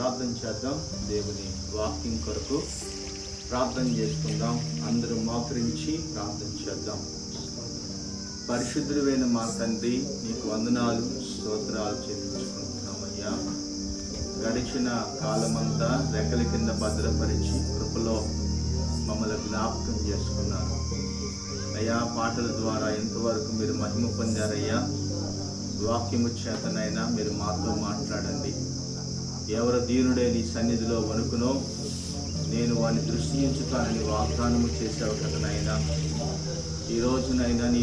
ప్రార్థన చేద్దాం. దేవుని వాక్యం కొరకు ప్రార్థన చేసుకుందాం. అందరూ మోకరించి ప్రార్థన చేద్దాం. పరిశుద్ధుడైన మా తండ్రి, నీకు వందనాలు, స్తోత్రాలు చెల్లించుకుంటున్నామయ్యా. గడిచిన కాలమంతా రెక్కల కింద భద్రపరిచి కృపలో మమ్మల్ని జ్ఞాపకం చేసుకున్నారు అయ్యా. పాటల ద్వారా ఎంతవరకు మీరు మహిమ పొందారయ్యా. వాక్యము చేతనైనా మీరు మాతో మాట్లాడండి. ఎవరు దీనుడే నీ సన్నిధిలో వణుకునో నేను వాడిని దృష్టించుతానని వాగ్దానము చేసావు కదనైనా. ఈ రోజునైనా నీ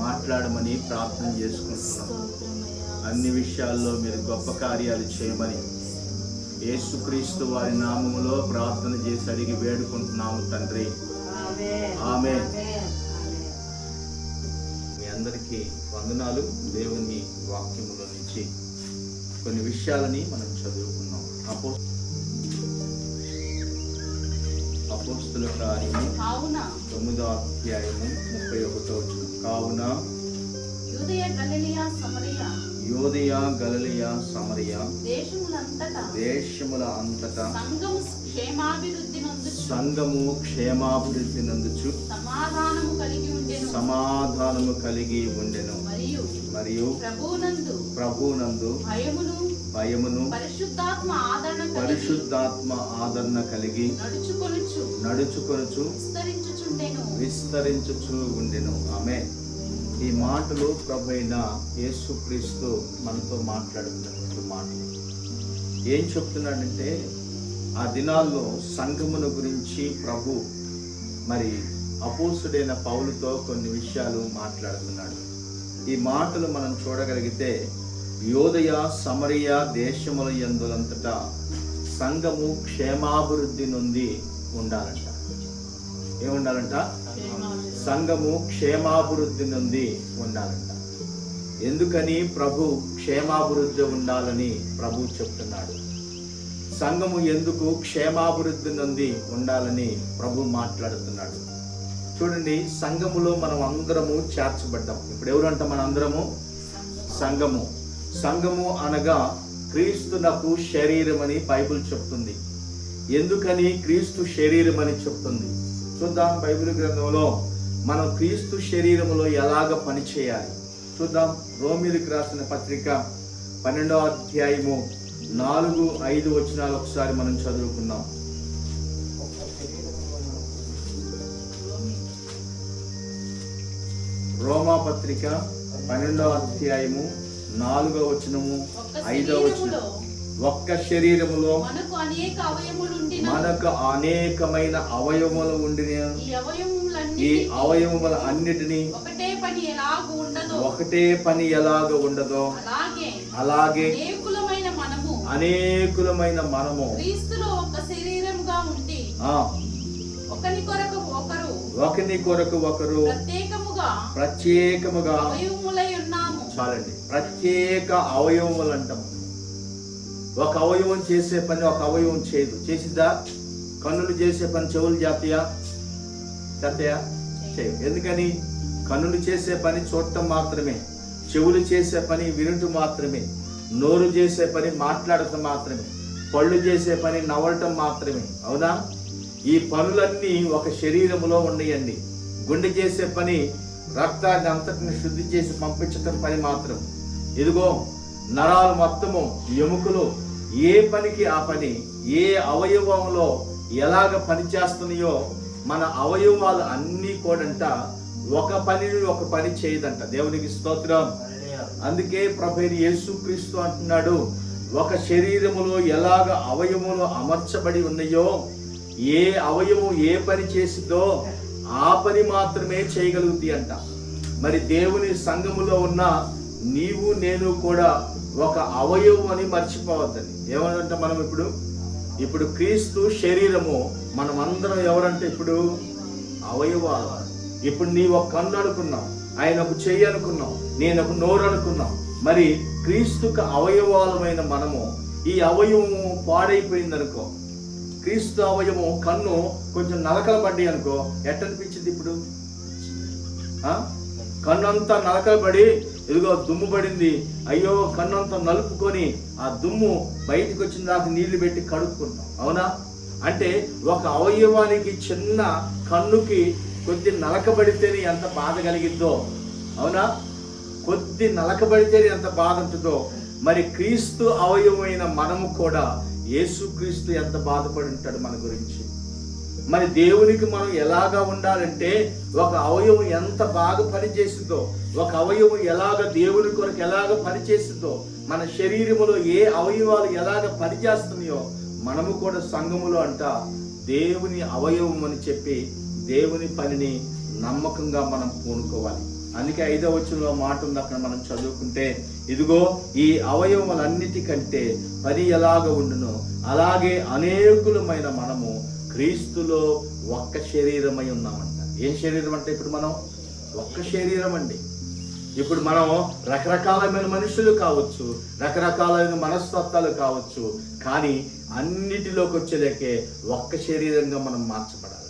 మాట్లాడమని ప్రార్థన చేసుకుంటున్నాం. అన్ని విషయాల్లో మీరు గొప్ప కార్యాలు చేయమని యేసుక్రీస్తు వారి నామములో ప్రార్థన చేసి అడిగి వేడుకుంటున్నాము తండ్రి. ఆమేన్. మీ అందరికీ వందనాలు. దేవుని వాక్యములో నుంచి కొన్ని విషయాలని మనం చదువుకున్నాం. అపోస్తుల కార్యము 9వ అధ్యాయము 31వ వచనం. కావున యూదయ గలిలయ సమరయ దేశముల అంతటా సంఘము క్షేమాభివృద్ధి నందుచు సమాధానము కలిగి ఉండెను. మరియు ప్రభునందు భయమును పరిశుద్ధాత్మ ఆదరణ కలిగి నడుచుకొనుచు విస్తరించుచు ఉండెను. ఆమేన్. ఈ మాటలు ప్రభువైన యేసుక్రీస్తు మనతో మాట్లాడుతున్న మాటలు. ఏం చెప్తున్నాడంటే, ఆ దినాల్లో సంఘమును గురించి ప్రభు మరి అపోస్తుడైన పౌలుతో కొన్ని విషయాలు మాట్లాడుతున్నాడు. ఈ మాటలు మనం చూడగలిగితే యూదయ సమరయ దేశముల యందులంతటా సంఘము క్షేమాభివృద్ధి నొంది ఉండాలంట. ఏముండాలంట? సంఘము క్షేమాభివృద్ధి నొంది ఉండాలంట. ఎందుకని ప్రభు క్షేమాభివృద్ధి ఉండాలని ప్రభు చెప్తున్నాడు? సంఘము ఎందుకు క్షేమాభివృద్ధి నొంది ఉండాలని ప్రభు మాట్లాడుతున్నాడు? చూడండి, సంఘములో మనం అందరము చేర్చబడ్డాం. ఇప్పుడు ఎవరంట? మన అందరము సంఘము. సంఘము అనగా క్రీస్తునకు శరీరం అని బైబిల్ చెప్తుంది. ఎందుకని క్రీస్తు శరీరం అని చెప్తుంది? చూద్దాం. బైబిల్ గ్రంథంలో మనం క్రీస్తు శరీరములో ఎలాగ పనిచేయాలి చూద్దాం. రోమీయులకు రాసిన పత్రిక 12వ అధ్యాయము 4-5 వచనాలు ఒకసారి మనం చదువుకుందాం. రోమా పత్రిక 12వ అధ్యాయము 4వ వచనము 5వ వచనం. ఒక్క శరీరములో మనకు అనేకమైన అవయవములు ఉండిన ఈ అవయవముల అన్నిటినీ ఒకటే పని ఎలాగ ఉండదో అలాగే అనేకులమైన మనము ఒకని కొరకు ఒకరు ప్రత్యేకముగా చాలండి. ప్రత్యేక అవయవములు అంటాము. ఒక అవయవం చేసే పని ఒక అవయవం చేయదు. చేసిద్దా? కన్నులు చేసే పని చెవులు చేస్తాయా? చేయవు. ఎందుకని? కన్నులు చేసే పని చూడటం మాత్రమే, చెవులు చేసే పని వినటం మాత్రమే, నోరు చేసే పని మాట్లాడటం మాత్రమే, పళ్ళు చేసే పని నవ్వటం మాత్రమే. అవునా? ఈ పనులన్నీ ఒక శరీరములో ఉన్నాయండి. గుండె చేసే పని రక్తాన్ని అంతటిని శుద్ధి చేసి పంపించటం పని మాత్రం. ఇదిగో నరాలు మొత్తము, ఎముకలు ఏ పనికి ఆ పని, ఏ అవయవంలో ఎలాగ పని చేస్తున్నాయో మన అవయవాలు అన్నీ కూడంట ఒక పని చేయదంట. దేవునికి స్తోత్రం. అందుకే ప్రభువైన యేసుక్రీస్తు అంటున్నాడు, ఒక శరీరములో ఎలాగ అవయవములు అమర్చబడి ఉన్నాయో, ఏ అవయవం ఏ పని చేసిందో ఆ పని మాత్రమే చేయగలుగుతాయి అంట. మరి దేవుని సంఘములో ఉన్న నీవు నేను కూడా ఒక అవయవం అని మర్చిపోవద్దని. ఏమనంటే మనం ఇప్పుడు క్రీస్తు శరీరము, మనం అందరం ఎవరంటే ఇప్పుడు అవయవాలు. ఇప్పుడు నీ ఒక కన్ను అనుకున్నాం, ఆయన ఒక చెయ్యి అనుకున్నాం, నేను ఒక నోరు అనుకున్నాం. మరి క్రీస్తుకు అవయవాలమైన మనము ఈ అవయవము పాడైపోయింది అనుకో, క్రీస్తు అవయవం కన్ను కొంచెం నలకలు పడ్డాయి అనుకో, ఎట్టనిపించింది? ఇప్పుడు కన్ను అంతా నలకలు పడి ఇదిగో దుమ్ము పడింది, అయ్యో కన్నంతా నలుపుకొని ఆ దుమ్ము బయటకు వచ్చిన దాకా నీళ్లు పెట్టి కడుక్కుంటాం, అవునా? అంటే ఒక అవయవానికి చిన్న కన్నుకి కొద్ది నలకబడితేనే ఎంత బాధ కలిగిద్దో, అవునా? కొద్ది నలకబడితేనే ఎంత బాధ ఉంటుందో, మరి క్రీస్తు అవయవమైన మనము కూడా యేసుక్రీస్తు ఎంత బాధపడి ఉంటాడు మన గురించి. మరి దేవునికి మనం ఎలాగా ఉండాలంటే, ఒక అవయవం ఎంత బాగా పనిచేసిందో, ఒక అవయవం ఎలాగ దేవుని కొరకు ఎలాగ పనిచేసిందో, మన శరీరములో ఏ అవయవాలు ఎలాగ పనిచేస్తున్నాయో మనము కూడా సంఘములో దేవుని అవయవం అని చెప్పి దేవుని పనిని నమ్మకంగా మనం పూనుకోవాలి. అందుకే 5వ వచనంలో మాట ఉంది, అక్కడ మనం చదువుకుంటే, ఇదిగో ఈ అవయవములన్నిటికంటే పని ఎలాగ ఉండునో అలాగే అనేకులమైన మనము క్రీస్తులో ఒక్క శరీరమై ఉన్నామంట. ఏం శరీరం అంటే ఇప్పుడు మనం ఒక్క శరీరం అండి. ఇప్పుడు మనం రకరకాలమైన మనుషులు కావచ్చు, రకరకాలైన మనస్తత్వాలు కావచ్చు, కానీ అన్నిటిలోకి వచ్చేలేకే ఒక్క శరీరంగా మనం మార్చబడాలంట,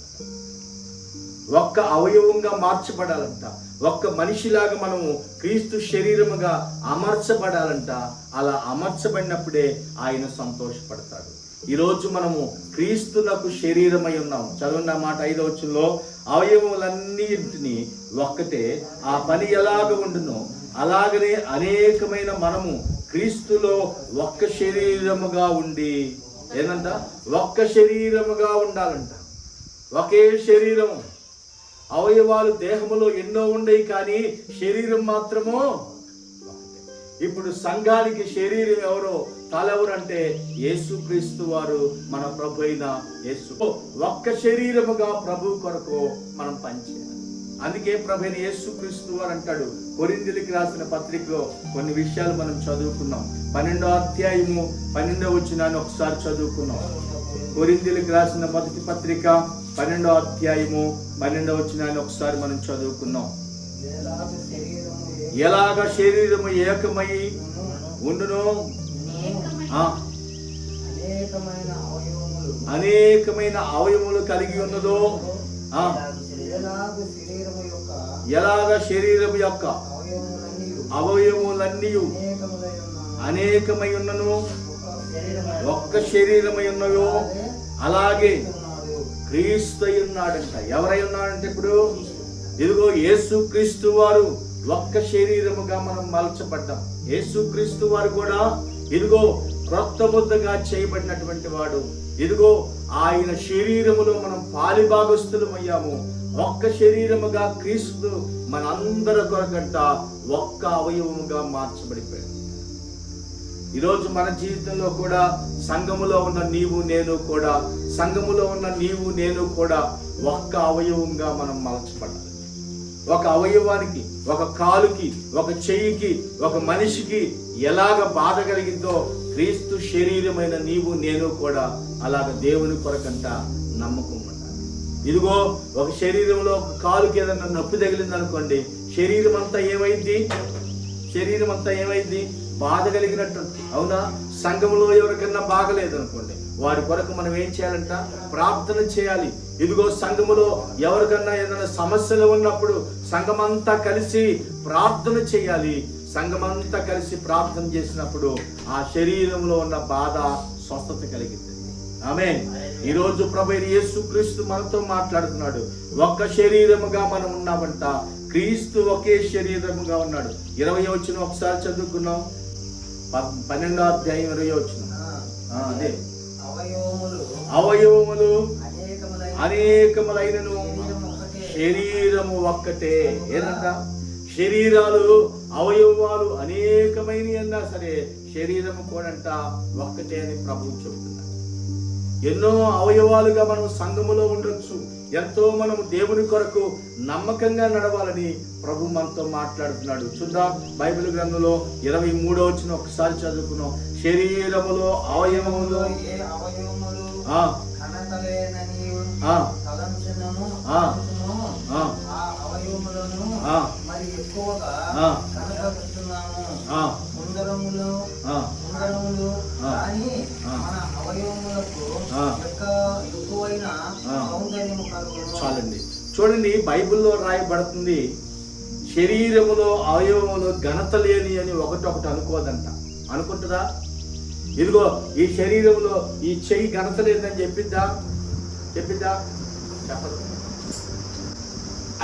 ఒక్క అవయవంగా మార్చబడాలంట, ఒక్క మనిషిలాగా మనము క్రీస్తు శరీరముగా అమర్చబడాలంట. అలా అమర్చబడినప్పుడే ఆయన సంతోషపడతాడు. ఈరోజు మనము క్రీస్తునకు శరీరమై ఉన్నాము. చదువున్న మాట 5వ వచనంలో, అవయవములన్నింటినీ ఒక్కటే ఆ పని ఎలాగ ఉండునో అలాగనే అనేకమైన మనము క్రీస్తులో ఒక్క శరీరముగా ఉండి, ఏంటంట? ఒక్క శరీరముగా ఉండాలంట. ఒకే శరీరం. అవయవాలు దేహములో ఎన్నో ఉండేవి, కానీ శరీరం మాత్రము ఒకటే. ఇప్పుడు సంఘానికి శరీరం ఎవరో, తలెవరంటే యేసుక్రీస్తు వారు, మన ప్రభు అయిన యేసు. ఒక్క శరీరముగా ప్రభు కొరకు మనం పనిచేయాలి. అందుకే ప్రభు అయిన యేసుక్రీస్తు వారు అంటాడు, కొరింథీయులకు రాసిన పత్రికలో కొన్ని విషయాలు మనం చదువుకున్నాం. 12వ అధ్యాయము 12వ వచనాన్ని ఒకసారి చదువుకున్నాం. కొరింథీయులకు రాసిన మొదటి పత్రిక 12వ అధ్యాయము 12వ వచనాన్ని ఒకసారి మనం చదువుకున్నాం. ఎలాగ శరీరము ఏకమై ఉండునో అనేకమైన అవయవములు కలిగి ఉన్నదో, ఎలాగ శరీరము యొక్క అవయవములన్నీ అనేకమై ఉన్నను ఒక్క శరీరమై ఉన్నవో అలాగే క్రీస్తు ఉన్నాడంట. ఎవరై ఉన్నాడంటే ఇప్పుడు ఇదిగో యేసుక్రీస్తు వారు ఒక్క శరీరముగా మనం మలచబడ్డాం. యేసుక్రీస్తు వారు కూడా ఇదిగో క్రొత్త ముద్దగా చేయబడినటువంటి వాడు. ఇదిగో ఆయన శరీరములో మనం పాలిభాగస్తులమయ్యాము. ఒక్క శరీరముగా క్రీస్తు మనందరి కొరకంట ఒక్క అవయవముగా మార్చబడిపోయాడు. ఈరోజు మన జీవితంలో కూడా సంఘములో ఉన్న నీవు నేను కూడా, సంఘములో ఉన్న నీవు నేను కూడా ఒక్క అవయవంగా మనం మలచబడాలి. ఒక అవయవానికి, ఒక కాలుకి, ఒక చెయ్యికి, ఒక మనిషికి ఎలాగ బాధ కలిగిందో క్రీస్తు శరీరమైన నీవు నేను కూడా అలాగ దేవుని కొరకంట నమ్మకం ఉండాలి. ఇదిగో ఒక శరీరంలో ఒక కాలుకి ఏదన్నా నొప్పి తగిలింది అనుకోండి, శరీరం అంతా ఏమైంది? శరీరం అంతా ఏమైంది? బాధ కలిగినట్టు, అవునా? సంఘములో ఎవరికన్నా బాగలేదు అనుకోండి, వారి కొరకు మనం ఏం చేయాలంట? ప్రార్థన చేయాలి. ఇదిగో సంఘములో ఎవరికన్నా ఏదైనా సమస్యలు ఉన్నప్పుడు సంఘమంతా కలిసి ప్రార్థన చేయాలి. సంఘమంతా కలిసి ప్రార్థన చేసినప్పుడు ఆ శరీరంలో ఉన్న బాధ స్వస్థత కలిగింది. ఆమేన్. ఈరోజు ప్రభు యేసుక్రీస్తు మనతో మాట్లాడుతున్నాడు. ఒక్క శరీరముగా మనం ఉన్నామంట. క్రీస్తు ఒకే శరీరముగా ఉన్నాడు. 20వ వచనం ఒకసారి చదువుకున్నాం. 12వ అధ్యాయం 20వ వచనం. అదే అవయవములు అనేకములైనను శరీరము ఒక్కటే. ఏంటంట? శరీరాలు అవయవాలు అనేకమైన అన్నా సరే శరీరము కూడా అంట ఒక్కటే అని ప్రభువు చెబుతున్నాడు. ఎన్నో అవయవాలుగా మనం సంఘములో ఉండొచ్చు. ఎంతో మనం దేవుని కొరకు నమ్మకంగా నడవాలని ప్రభు మనతో మాట్లాడుతున్నాడు. చూద్దాం బైబిల్ గ్రంథంలో 23వ వచనం ఒకసారి చదువుకున్నాం. శరీరములో అవయవములు చాలండి. చూడండి బైబిల్లో రాయబడుతుంది, శరీరములో అవయవములో ఘనత లేని అని ఒకటొకటి అనుకోదంట. అనుకుంటుందా? ఇదిగో ఈ శరీరంలో ఈ చెయ్యి ఘనత లేదని చెప్పిద్దా? చెప్పదు.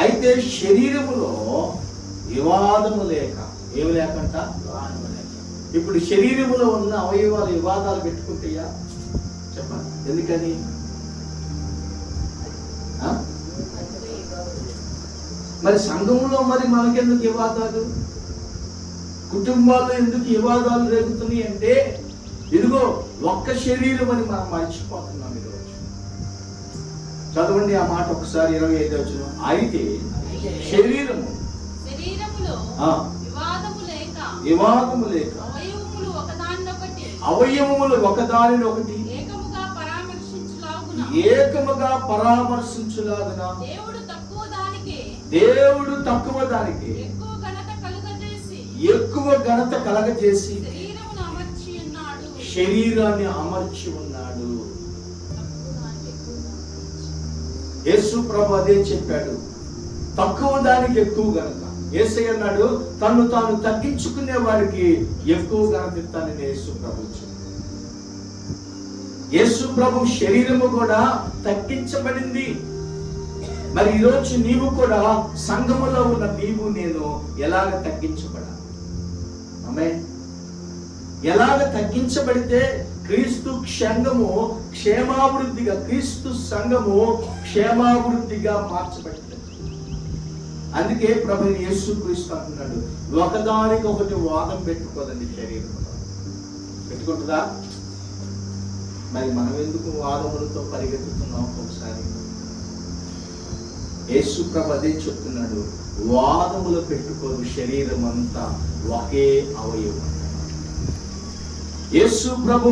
అయితే శరీరములో వివాదము లేక, ఏమి లేకంట? ఇప్పుడు శరీరములో ఉన్న అవయవాలు వివాదాలు పెట్టుకుంటాయా? చెప్పండి. ఎందుకని? మరి సంఘంలో మరి మనకెందుకు వివాదాలు? కుటుంబాల్లో ఎందుకు వివాదాలు రేగుతున్నాయి అంటే, ఇదిగో ఒక్క శరీరం అని మనం మర్చిపోతున్నాం ఈరోజు. చదవండి ఆ మాట ఒకసారి, 25వ వచనం. అయితే శరీరములో వివాదము లేక అవయవములు ఒకదానినొకటి ఏకముగా పరామర్శించులాగున దేవుడు తక్కువ దానికి ఎక్కువ ఘనత కలగజేసి శరీరాన్ని అమర్చి ఉన్నాడు. యేసు ప్రభు అదే చెప్పాడు, తక్కువ దానికి ఎక్కువ ఘనత. యేసయ్య అన్నాడు, తను తాను తగ్గించుకునే వారికి ఎక్కువ ఘనత ఇస్తానని యేసు ప్రభు చెప్పాడు. యేసు ప్రభు శరీరము కూడా తగ్గించబడింది. మరి ఈరోజు నీవు కూడా సంఘములో ఉన్న నీవు నేను ఎలాగ తగ్గించబడాలి? ఆమేన్. ఎలాగ తగ్గించబడితే క్రీస్తు సంఘము క్షేమాభివృద్ధిగా, క్రీస్తు సంఘము క్షేమాభివృద్ధిగా మార్చబడింది. అందుకే ప్రభు యేసు క్రీస్తు అంటున్నాడు, ఒకదానికొకటి వాదం పెట్టుకోదండి శరీరంలో. పెట్టుకుంటుందా? మరి మనం ఎందుకు వాదములతో పరిగెత్తుతున్నాం? ఒకసారి యేసు ప్రభు అదే చెప్తున్నాడు, వాదములు పెట్టుకోరు, శరీరం అంతా ఒకే అవయవం. యేసు ప్రభు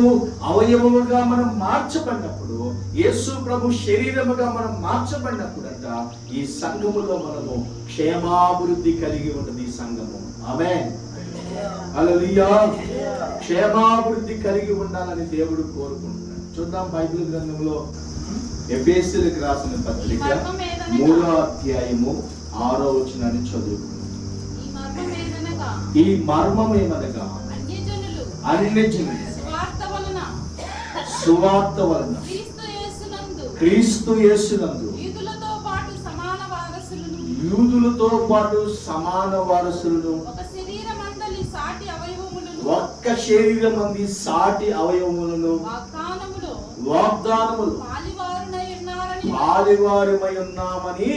అవయవముగా మనం మార్చబడినప్పుడు, యేసు ప్రభు శరీరముగా మనం మార్చబడినప్పుడు అంట ఈ సంఘములో మనము క్షేమాభివృద్ధి కలిగి ఉంటుంది. ఈ సంఘము ఆమేన్, హల్లెలూయా. క్షేమాభివృద్ధి కలిగి ఉండాలని దేవుడు కోరుకుంటున్నాడు. చూద్దాం బైబిల్ గ్రంథంలో ఎఫెసీయులకు రాసిన పత్రిక 3వ అధ్యాయము 6వ వచనాన్ని చదువుకుందాం. ఈ మర్మం ఏమనగా అన్యజనులు సువార్త వలన క్రీస్తు యేసునందు యూదులతో పాటు సమాన వారసులను, ఒక్క శరీరమంది సాటి అవయవములను వాగ్దానములు పాలివారమై ఉన్నామని.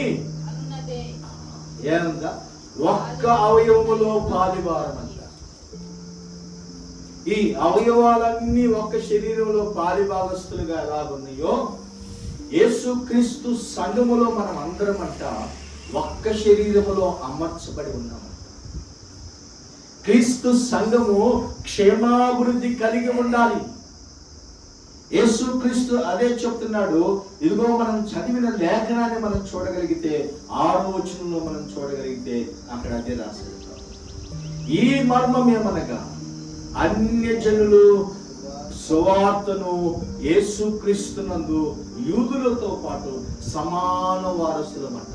ఏమంట? ఒక్క అవయవములో పాలివారమంట. ఈ అవయవాలన్నీ ఒక్క శరీరంలో పాలిభాగస్తులుగా ఎలాగున్నాయో, యేసుక్రీస్తు సంఘములో మనం అందరం అంట ఒక్క శరీరములో అమర్చబడి ఉన్నాము. క్రీస్తు సంఘము క్షేమాభివృద్ధి కలిగి ఉండాలి. యేసుక్రీస్తు అదే చెప్తున్నాడు. ఇదిగో మనం చదివిన లేఖనాన్ని మనం చూడగలిగితే 6వ వచనంలో మనం చూడగలిగితే అక్కడ అదే రాశాడు. ఈ మర్మం ఏమనగా అన్యజనులు సువార్తను యేసుక్రీస్తునందు యూదులతో పాటు సమాన వారసులమంట.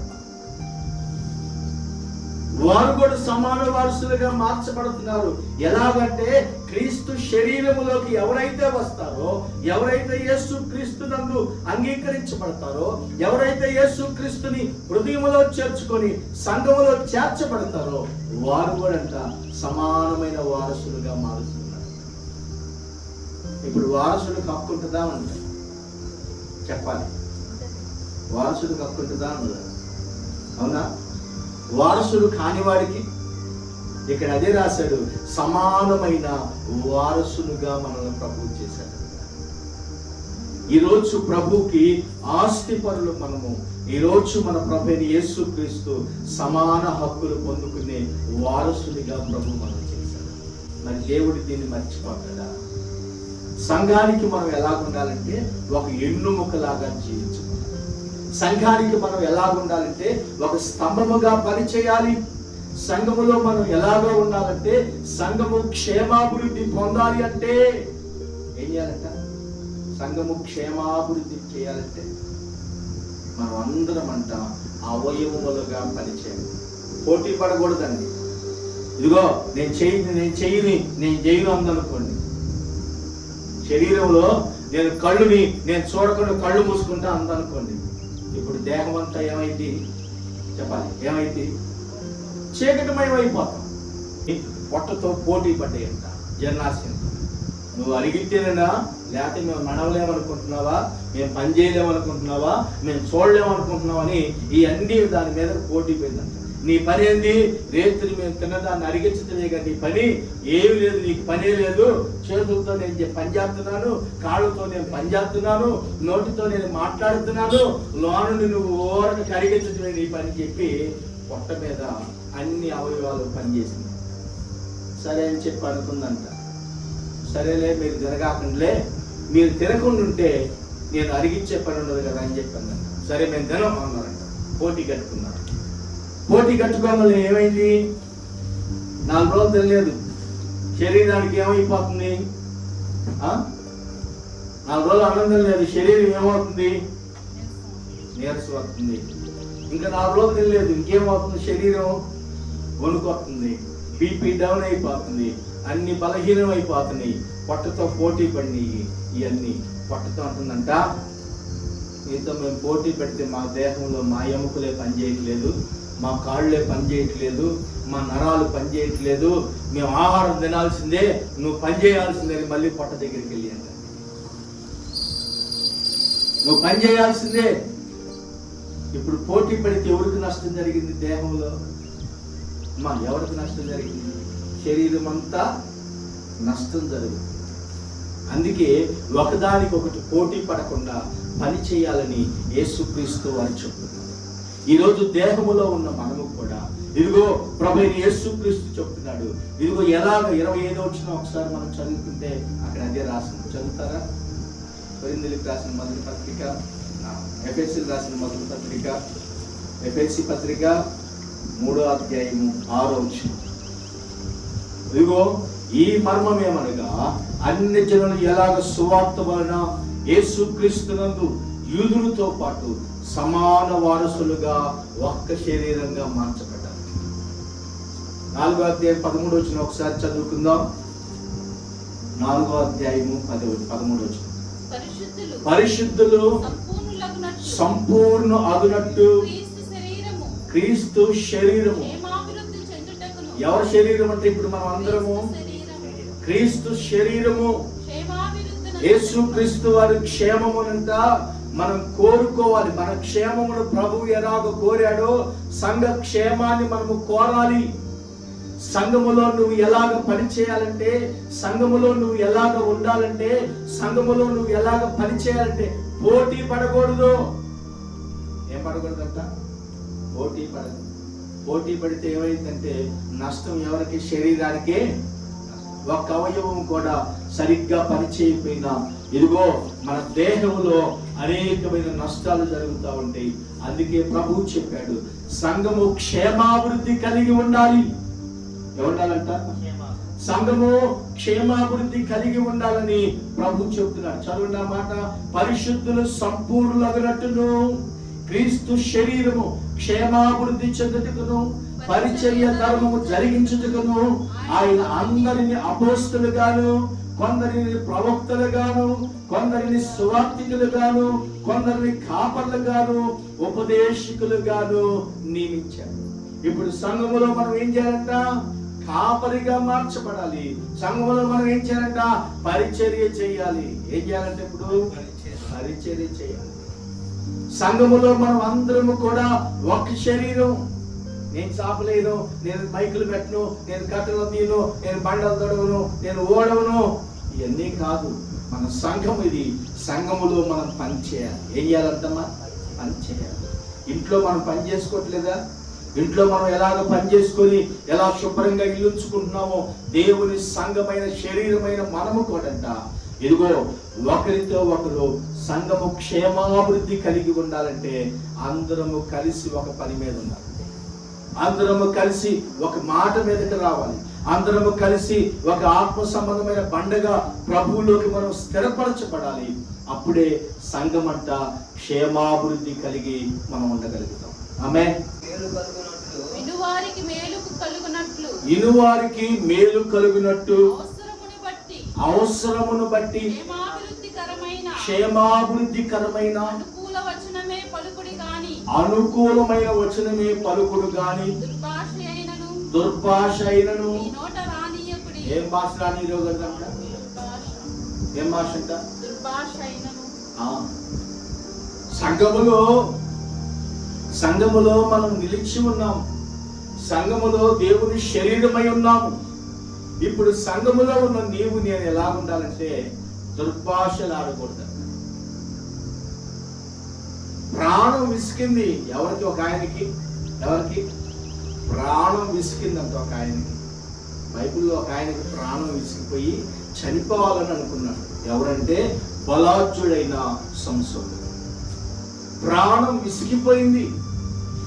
వారు కూడా సమాన వారసులుగా మార్చబడుతున్నారు. ఎలాగంటే క్రీస్తు శరీరములోకి ఎవరైతే వస్తారో, ఎవరైతే యేసు క్రీస్తునందు అంగీకరించబడతారో, ఎవరైతే యేసు క్రీస్తుని హృదయములో చేర్చుకొని సంఘములో చేర్చబడతారో, వారు కూడా సమానమైన వారసులుగా మారుతున్నారు. ఇప్పుడు వారసులకు హక్కు ఉంటుందా? ఉంటుంది. చెప్పాలి, వారసులకు హక్కు ఉంటుందా? ఉండదా? అవునా? వారసుడు కానివాడికి ఇక్కడ అదే రాశాడు, సమానమైన వారసులుగా మనల్ని ప్రభువు చేశాడు. ఈరోజు ప్రభుకి ఆస్తి పరులు మనము. ఈరోజు మన ప్రభు అయిన యేసుక్రీస్తు సమాన హక్కులు పొందుకునే వారసునిగా ప్రభు మనం చేశాడు. మరి దేవుడు దీన్ని మర్చిపోతాడా? సంఘానికి మనం ఎలా ఉండాలంటే ఒక ఎన్నుముకలాగా జీవించాలి. సంఘానికి మనం ఎలా ఉండాలంటే ఒక స్తంభముగా పనిచేయాలి. సంఘములో మనం ఎలాగో ఉండాలంటే, సంఘము క్షేమాభివృద్ధి పొందాలి అంటే ఏం చేయాలంట? సంఘము క్షేమాభివృద్ధి చేయాలంటే మనం అందరం అంట అవయవములుగా పనిచేయాలి. పోటీ పడకూడదండి. ఇదిగో నేను చేయను అందనుకోండి. శరీరంలో నేను చూడకుండా కళ్ళు మూసుకుంటా అందనుకోండి. ఇప్పుడు దేహం అంతా ఏమైంది చెప్పాలి, ఏమైంది? చీకటిమయం అయిపోతాం. పొట్టతో పోటీ పడ్డాయంట జర్నాశయంతో. నువ్వు అడిగితేనేనా, లేకపోతే మేము నడవలేమనుకుంటున్నావా, మేము పని చేయలేమనుకుంటున్నావా, మేము చూడలేమనుకుంటున్నావా అని ఈ అన్ని దాని మీద పోటీ పోయిందంట. నీ పని ఏంది? రేత్రి మేము తిన్నదాన్ని అరిగించటమే కానీ నీ పని ఏమి లేదు, నీకు పనే లేదు. చేతులతో నేను పని చేస్తున్నాను, కాళ్ళతో నేను పని చేస్తున్నాను, నోటితో నేను మాట్లాడుతున్నాను, లోనుని నువ్వు ఓరని కరిగించటమే నీ పని చెప్పి పొట్ట మీద అన్ని అవయవాలు పనిచేసింది. సరే అని చెప్పి అనుకుందంట. సరేలే మీరు తినగాకుండాలే, మీరు తినకుండా ఉంటే నేను అరిగించే పని ఉండదు కదా అని చెప్పాను. సరే మేము తినం అన్నారంట. పోటీ కట్టుకున్నారు. పోటీ కట్టుకోవాలి ఏమైంది? 4 రోజులు తెలియదు. శరీరానికి ఏమైపోతుంది? 4 రోజులు ఆనందం లేదు, శరీరం ఏమవుతుంది? నీరసం వస్తుంది. ఇంకా 4 రోజులు తెలియదు, ఇంకేమవుతుంది? శరీరం వణుకొస్తుంది, బీపీ డౌన్ అయిపోతుంది, అన్ని బలహీనం అయిపోతున్నాయి. పొట్టతో పోటీ పడినాయి. ఇవన్నీ పొట్టతో అంటుందంట, మీతో మేము పోటీ పెడితే మా దేహంలో మా ఎముకలే పనిచేయట్లేదు, మా కాళ్ళే పనిచేయట్లేదు, మా నరాలు పనిచేయట్లేదు, మేము ఆహారం తినాల్సిందే, నువ్వు పని చేయాల్సిందే. మళ్ళీ పొట్ట దగ్గరికి వెళ్ళి అంట, నువ్వు పని చేయాల్సిందే. ఇప్పుడు పోటీ పడితే ఎవరికి నష్టం జరిగింది? దేహంలో ఎవరికి నష్టం జరిగింది? శరీరం అంతా నష్టం జరుగుతుంది. అందుకే ఒకదానికొకటి పోటీ పడకుండా పని చేయాలని యేసుక్రీస్తు వారు చెప్తున్నారు. ఈరోజు దేహములో ఉన్న మనము కూడా ఇదిగో ప్రభువైన యేసుక్రీస్తు చెప్తున్నాడు. ఇదిగో ఎలాగ 25వ వచనం ఒకసారి మనం చదువుకుంటే అక్కడ అదే రాసింది. చదువుతారా? కొరింథీయులకు రాసిన మొదటి పత్రిక, ఎఫెసీయులకు రాసిన మొదటి పత్రిక, ఎఫెసీ పత్రిక 3వ అధ్యాయము 6వ వచనం. ఇదిగో ఈ మర్మం ఏమనగా, అన్ని జనులు ఎలాగ సువార్త వలన యేసుక్రీస్తునందు యూదులతో పాటు సమాన వారసులుగా ఒక్క శరీరంగా మార్చబడ్డారు. 4వ అధ్యాయం 13వ వచనం ఒకసారి చదువుకుందాం. 4వ అధ్యాయము 13వ వచనం. పరిశుద్ధులు సంపూర్ణ అగునట్టు క్రీస్తు శరీరము. ఎవరి శరీరం అంటే ఇప్పుడు మనం అందరము క్రీస్తు శరీరము. యేసుక్రీస్తు వారి క్షేమమునంట మనం కోరుకోవాలి. మన క్షేమమును ప్రభువు ఎలాగ కోరాడో సంఘ క్షేమాన్ని మనము కోరాలి. సంఘములో నువ్వు ఎలాగ పని చేయాలంటే, సంఘములో నువ్వు ఎలాగ ఉండాలంటే, సంఘములో నువ్వు ఎలాగ పని చేయాలంటే పోటీ పడకూడదు. ఏం పడకూడదంట? పోటీ పడదు. పోటీ పడితే ఏమైందంటే నష్టం ఎవరికి? శరీరానికే. ఒక్క అవయవం కూడా సరిగ్గా పని చేయకపోయినా ఇదిగో మన దేహంలో అనేకమైన నష్టాలు జరుగుతూ ఉంటాయి. అందుకే ప్రభువు చెప్పాడు, సంఘము క్షేమాభివృద్ధి కలిగి ఉండాలి. ఏమండాలంట? సంఘము క్షేమాభివృద్ధి కలిగి ఉండాలని ప్రభు చెప్తున్నాడు. చదవండి ఆ మాట. పరిశుద్ధులు సంపూర్ణులగునట్టును క్రీస్తు శరీరము క్షేమాభివృద్ధి చెందుటకును పరిచర్య ధర్మము జరిగించుటకును ఆయన అందరిని అపోస్తలుగాను, కొందరిని ప్రవక్తలుగాను, కొందరిని సువార్తికులుగాను, కొందరిని కాపర్లుగాను, ఉపదేశకులుగాను నియమించారు. ఇప్పుడు సంఘములో మనం ఏం చేయాలంట? కాపరిగా మార్చబడాలి. సంఘములో మనం ఏం చేయాలంట? పరిచర్య చేయాలి. ఏం చేయాలంటే ఇప్పుడు పరిచర్య చేయాలి. సంఘములో మనం అందరము కూడా ఒక శరీరం. నేను చాపలేను, నేను మైకులు పెట్టను, నేను కట్టెలు తీను, నేను బండలు తొడవను, నేను ఓడవను, ఇవన్నీ కాదు. మన సంఘం ఇది. సంఘములో మనం పని చేయాలి. ఏం చేయాలంటమ్మా? పని చేయాలి. ఇంట్లో మనం పని చేసుకోవట్లేదా? ఇంట్లో మనం ఎలాగ పని చేసుకొని ఎలా శుభ్రంగా ఇల్లుంచుకుంటున్నామో దేవుని సంఘమైన శరీరమైన మనము కూడంట ఇదిగో ఒకరితో ఒకరు సంఘము క్షేమాభివృద్ధి కలిగి ఉండాలంటే అందరము కలిసి ఒక పని మీద ఉండాలి. అందరము కలిసి ఒక మాట మీదకి రావాలి. అందరము కలిసి ఒక ఆత్మ సంబంధమైన పండుగ ప్రభువులోకి మనం స్థిరపరచబడాలి. అప్పుడే సంఘం అంట క్షేమాభివృద్ధి కలిగి మనం ఉండగలుగుతాం. ఆమేన్. ఇనువారికి మేలు కలుగునట్లు అవసరమును బట్టి క్షేమాభివృద్ధికరమైన అనుకూలమైన వచనమే పలుకుడు గాని దుర్భాష అయినను ఏం భాష రానియో కదా. ఏం భాష అంట? సంఘములో మనం నిలిచి ఉన్నాము. సంఘములో దేవుని శరీరమై ఉన్నాము. ఇప్పుడు సంఘములో ఉన్న నీవు నేను ఎలా ఉండాలంటే దుర్భాషలు ఆడకూడదు. ప్రాణం విసికింది ఎవరికి? ఒక ఆయనకి. ఎవరికి ప్రాణం విసికిందంట? ఒక ఆయనకి. బైబిల్లో ఒక ఆయనకి ప్రాణం విసిగిపోయి చనిపోవాలని అనుకున్నాడు. ఎవరంటే బలాఢ్యుడైన సంసోను. ప్రాణం విసిగిపోయింది.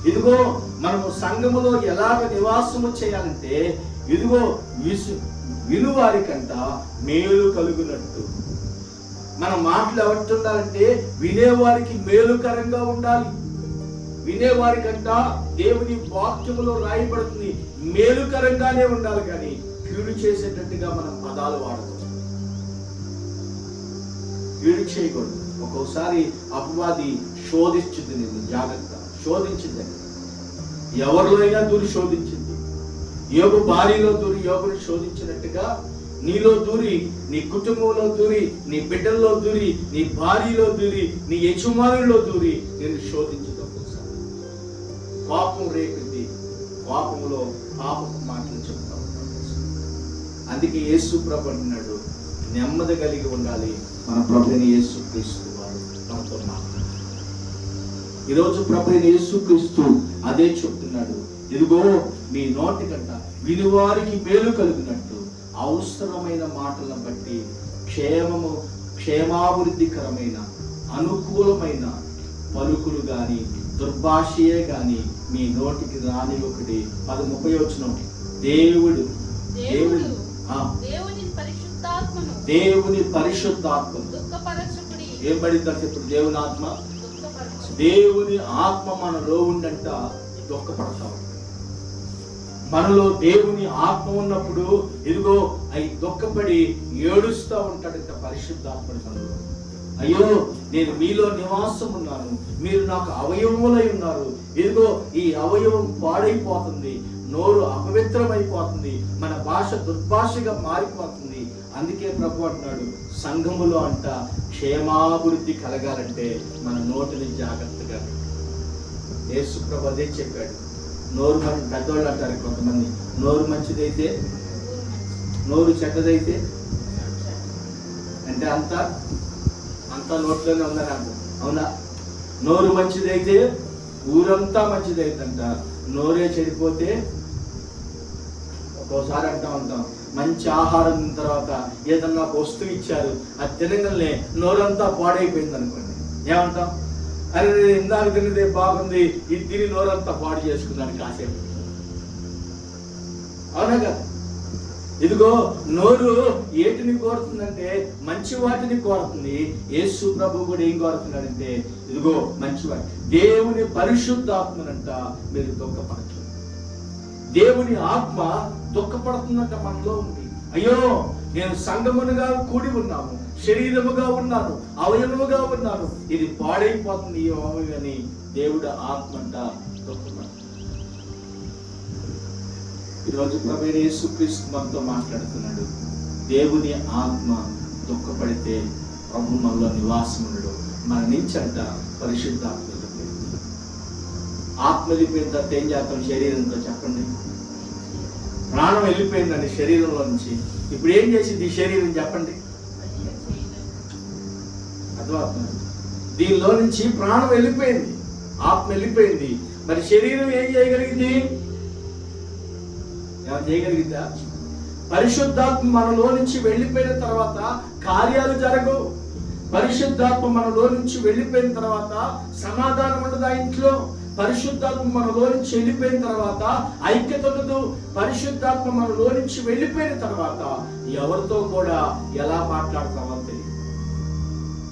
ఇదిగో మనము సంఘములో ఎలాగ నివాసము చేయాలంటే ఇదిగో వినువారికంట మేలు కలుగునట్టు. మన మాటలు ఎవరికి ఉండాలంటే వినేవారికి మేలుకరంగా ఉండాలి. వినేవారికంట దేవుని వాక్యములో రాయబడుతుంది మేలుకరంగానే ఉండాలి, కానీ కీడు చేసేటట్టుగా మనం పదాలు వాడకూడదు. కీడు చేయకూడదు. ఒక్కోసారి అపవాది శోధించింది, నిన్ను జాగ్రత్త శోధించిందని. ఎవరిలో అయినా దూరి శోధించింది. యోబు భార్యలో దూరి యోబుని శోధించినట్టుగా నీలో దూరి, నీ కుటుంబంలో దూరి, నీ బిడ్డల్లో దూరి, నీ భార్యలో దూరి, నీ యజమానుల్లో దూరి నిన్ను శోధించదు. ఒక్కోసారి కోపం రేపింది. కోపంలో పాపపు మాటలు చెప్తా ఉంటాడు. అందుకే యేసు ప్రభు అంటున్నాడు, నెమ్మది కలిగి ఉండాలి. మన ప్రభుని యేసు క్రీస్తు వాడు మనతో మాట్లాడు. ఈరోజు ప్రభుని యేసు క్రీస్తు అదే చెప్తున్నాడు. ఇదిగో మీ నోటి కంట వినివారికి మేలు కలిగినట్టు అవసరమైన మాటలను బట్టి క్షేమాభివృద్ధికరమైన అనుకూలమైన పలుకులు గాని దుర్భాషయే గాని మీ నోటికి రాని ఒకటి. 30 వచనం. దేవుని పరిశుద్ధాత్మను ఏం పడిందంటే ఇప్పుడు దేవుని ఆత్మ, దేవుని ఆత్మ మనలో ఉండంట దుఃఖపడతా ఉంటాడు. మనలో దేవుని ఆత్మ ఉన్నప్పుడు ఇదిగో అవి దుఃఖపడి ఏడుస్తూ ఉంటాడంట పరిశుద్ధాత్మని మనలో. అయ్యో నేను మీలో నివాసం ఉన్నాను, మీరు నాకు అవయవములై ఉన్నారు. ఇదిగో ఈ అవయవం పాడైపోతుంది, నోరు అపవిత్రమైపోతుంది, మన భాష దుర్భాషగా మారిపోతుంది. అందుకే ప్రభు అంటున్నాడు సంఘములో అంట క్షేమాభివృద్ధి కలగాలంటే మన నోటిని జాగ్రత్తగా. యేసు ప్రభు అదే చెప్పాడు. నోరు మంచి పెద్దవాళ్ళు అంటారు కొంతమంది, నోరు మంచిదైతే నోరు చెడ్డదైతే అంటే అంతా నోట్లోనే ఉందని అంట. అవునా? నోరు మంచిదైతే ఊరంతా మంచిదైందంట. నోరే చెడిపోతే ఒక్కోసారి అంటా ఉంటాం, మంచి ఆహారం తిన్న తర్వాత ఏదన్నా ఒక వస్తువు ఇచ్చారు, అది తినగానే నోరంతా పాడైపోయింది అనుకోండి, ఏమంటాం? అరే ఇందాక తిన్నదే బాగుంది, ఇది తిని నోరంతా పాడు చేసుకున్నాను కాసేపు. అవునా కదా? ఇదిగో నోరు ఏటిని కోరుతుందంటే మంచి వాటిని కోరుతుంది. యేసు ప్రభు కూడా ఏం కోరుతున్నాడంటే ఇదిగో మంచివాటి దేవుని పరిశుద్ధాత్మనంట మీరు దుఃఖపడచ్చు. దేవుని ఆత్మ దుఃఖపడుతుందంట మనలో ఉంది. అయ్యో నేను సంగమునుగా కూడి ఉన్నాము, శరీరముగా ఉన్నాను, అవయవముగా ఉన్నాను, ఇది పాడైపోతుంది ఈ అవయవని దేవుడు ఆత్మ అంట దుఃఖపడుతుంది. ఈరోజు ప్రభువైన యేసుక్రీస్తు మనతో మాట్లాడుతున్నాడు. దేవుని ఆత్మ దుఃఖపడితే ప్రభు మనలో నివాసం ఉండడు. మన నుంచి అంట పరిశుద్ధాత్మ వెళ్ళిపోయింది. ఆత్మ వెళ్ళిపోయిన తర్వాత ఏం చేస్తాం శరీరంతో? చెప్పండి. ప్రాణం వెళ్ళిపోయిందండి శరీరంలో నుంచి. ఇప్పుడు ఏం చేసింది ఈ శరీరం? చెప్పండి. అర్థమవుతుంది? దీనిలో నుంచి ప్రాణం వెళ్ళిపోయింది, ఆత్మ వెళ్ళిపోయింది. మరి శరీరం ఏం చేయగలిగింది? చేయగలిగిందా? పరిశుద్ధాత్మ మనలో నుంచి వెళ్ళిపోయిన తర్వాత కార్యాలు జరగవు. పరిశుద్ధాత్మ మనలో నుంచి వెళ్ళిపోయిన తర్వాత సమాధానం ఉండదు ఆ ఇంట్లో. పరిశుద్ధాత్మ మనలో నుంచి వెళ్ళిపోయిన తర్వాత ఐక్యత ఉండదు. పరిశుద్ధాత్మ మనలో నుంచి వెళ్ళిపోయిన తర్వాత ఎవరితో కూడా ఎలా మాట్లాడతామో తెలియదు.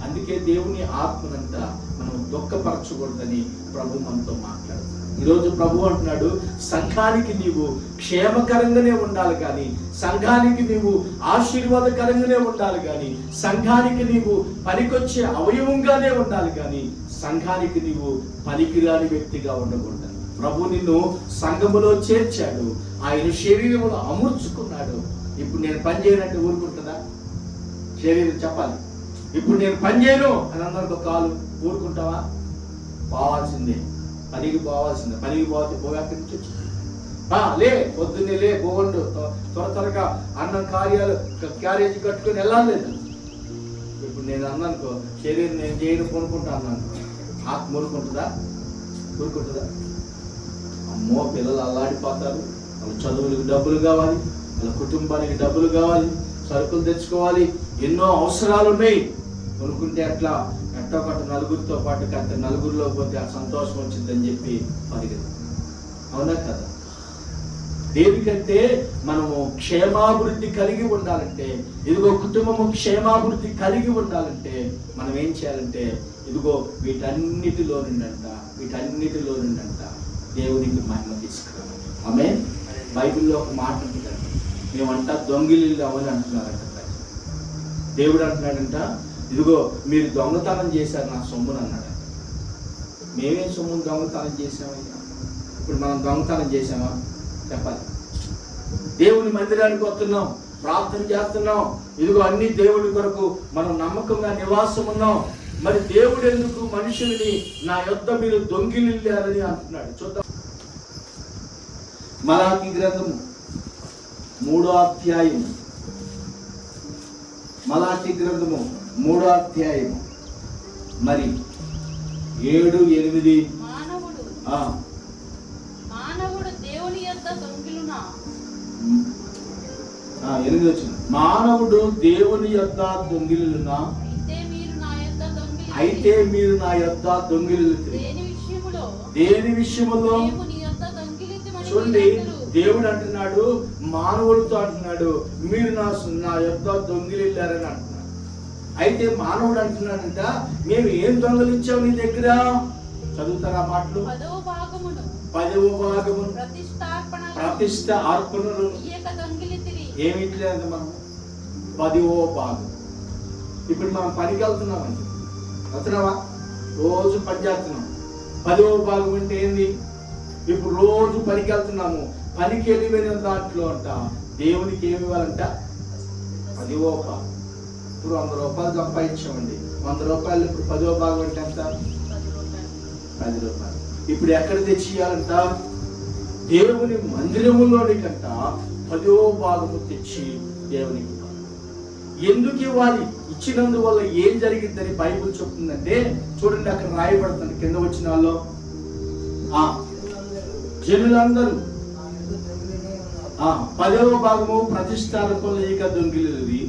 అందుకే దేవుని ఆత్మనంతా మనం దుఃఖపరచకూడదని ప్రభు మనతో మాట్లాడుతున్నాడు. ఈరోజు ప్రభు అంటున్నాడు, సంఘానికి నీవు క్షేమకరంగానే ఉండాలి కానీ, సంఘానికి నీవు ఆశీర్వాదకరంగానే ఉండాలి కానీ, సంఘానికి నీవు పనికొచ్చే అవయవంగానే ఉండాలి కానీ, సంఘానికి నీవు పనికిరాని వ్యక్తిగా ఉండకూడదు. ప్రభు నిన్ను సంఘములో చేర్చాడు, ఆయన శరీరంలో అమర్చుకున్నాడు. ఇప్పుడు నేను పని చేయనంటే ఊరుకుంటుందా? శరీరం చెప్పాలి, ఇప్పుడు నేను పని చేయను అని అందరితో కాలు ఊరుకుంటావా? పోవాల్సిందే, పనికి పోవాల్సిందే. పనికి పోతే పోయాక్కడి నుంచి వచ్చింది. లే, పొద్దున్నే లే, పోవండు, త్వరగా అన్నం క్యారేజీ కట్టుకొని వెళ్ళాలేదు. ఇప్పుడు నేను అన్నానుకో, శరీరం నేను చేయను కొనుక్కుంటా అన్నాను, ఆత్మ ఊరుకుంటుందా? ఊరుకుంటుందా? అమ్మో, పిల్లలు అల్లాడిపోతారు. వాళ్ళ చదువులకు డబ్బులు కావాలి, వాళ్ళ కుటుంబానికి డబ్బులు కావాలి, సరుకులు తెచ్చుకోవాలి, ఎన్నో అవసరాలు ఉన్నాయి. కొనుక్కుంటే ఎట్లా ఒకటి నలుగురితో పాటు కాస్త నలుగురిలో పోతే ఆ సంతోషం వచ్చిందని చెప్పి పరిగెత్తాం. అవునా కదా? దేనికంటే మనము క్షేమాభివృద్ధి కలిగి ఉండాలంటే, ఇదిగో కుటుంబము క్షేమాభివృద్ధి కలిగి ఉండాలంటే మనం ఏం చేయాలంటే, ఇదిగో వీటన్నిటిలో నుండంట దేవునికి మహిమ తీసుకురావాలి. ఆమేన్. బైబిల్లో ఒక మాట ఉంటుంది, మేమంట దొంగిలిల్లు అవని అంటున్నారంట. దేవుడు అంటున్నాడంట, ఇదిగో మీరు దొంగతనం చేశారు నా సొమ్మును అన్నాడు. మేమేం సొమ్మును దొంగతనం చేసామయ్యా? ఇప్పుడు మనం దొంగతనం చేసామా? చెప్పాలి. దేవుని మందిరానికి వస్తున్నాం, ప్రార్థన చేస్తున్నాం, ఇదిగో అన్ని దేవుడి కొరకు మనం నమ్మకంగా నివాసం ఉన్నాం. మరి దేవుడు ఎందుకు మనుషుల్ని నా యొద్ద మీరు దొంగిలిల్లారని అంటున్నాడు? చూద్దాం. మలాకి గ్రంథము 3వ అధ్యాయం, మలాకి గ్రంథము 3వ అధ్యాయం మరి 7, 8. మానవుడు దేవుని యొద్ద దొంగిలునా? 8 వచ్చింది. మానవుడు దేవుని యొద్ద దొంగిలునా? అయితే మీరు నా యొద్ద దొంగిలిల్లుతురు. దేని విషయములో? చూడండి, దేవుడు అంటున్నాడు, మానవుడితో అంటున్నాడు, మీరు నా యొద్ద దొంగిలిల్లారని అంటున్నాడు. అయితే మానవుడు అంటున్నాడంట, మేము ఏం దొంగలించావు నీ దగ్గర? చదువుతారా మాటలు? 10వ భాగమును ప్రతిష్ట అర్పణలు ఏమిట్లేదు. మనం 10వ భాగం. ఇప్పుడు మనం పనికి వెళ్తున్నామండి, వెళ్తున్నావా? రోజు పని చేస్తున్నాం. 10వ భాగం అంటే ఏంది? ఇప్పుడు రోజు పనికి వెళ్తున్నాము, పనికి వెళ్ళిపోయిన దాంట్లో అంట దేవునికి ఏమి ఇవ్వాలంట? 10వ భాగం. ఇప్పుడు 100 రూపాయలు సంపాదించామండి, 100 రూపాయలు ఇప్పుడు 10వ భాగం అంటే ఎంత? 10 రూపాయలు. ఇప్పుడు ఎక్కడ తెచ్చియాలంట? దేవుని మందిరములోనికంట 10వ భాగము తెచ్చి దేవునికి. ఎందుకు ఇవ్వాలి? ఇచ్చినందువల్ల ఏం జరిగిందని బైబిల్ చెప్తుందంటే, చూడండి అక్కడ రాయబడుతుంది కింద వచ్చిన వాళ్ళు, జనులందరూ 10వ భాగము ప్రతిష్టార్పణలు లేక దొంగిలిది.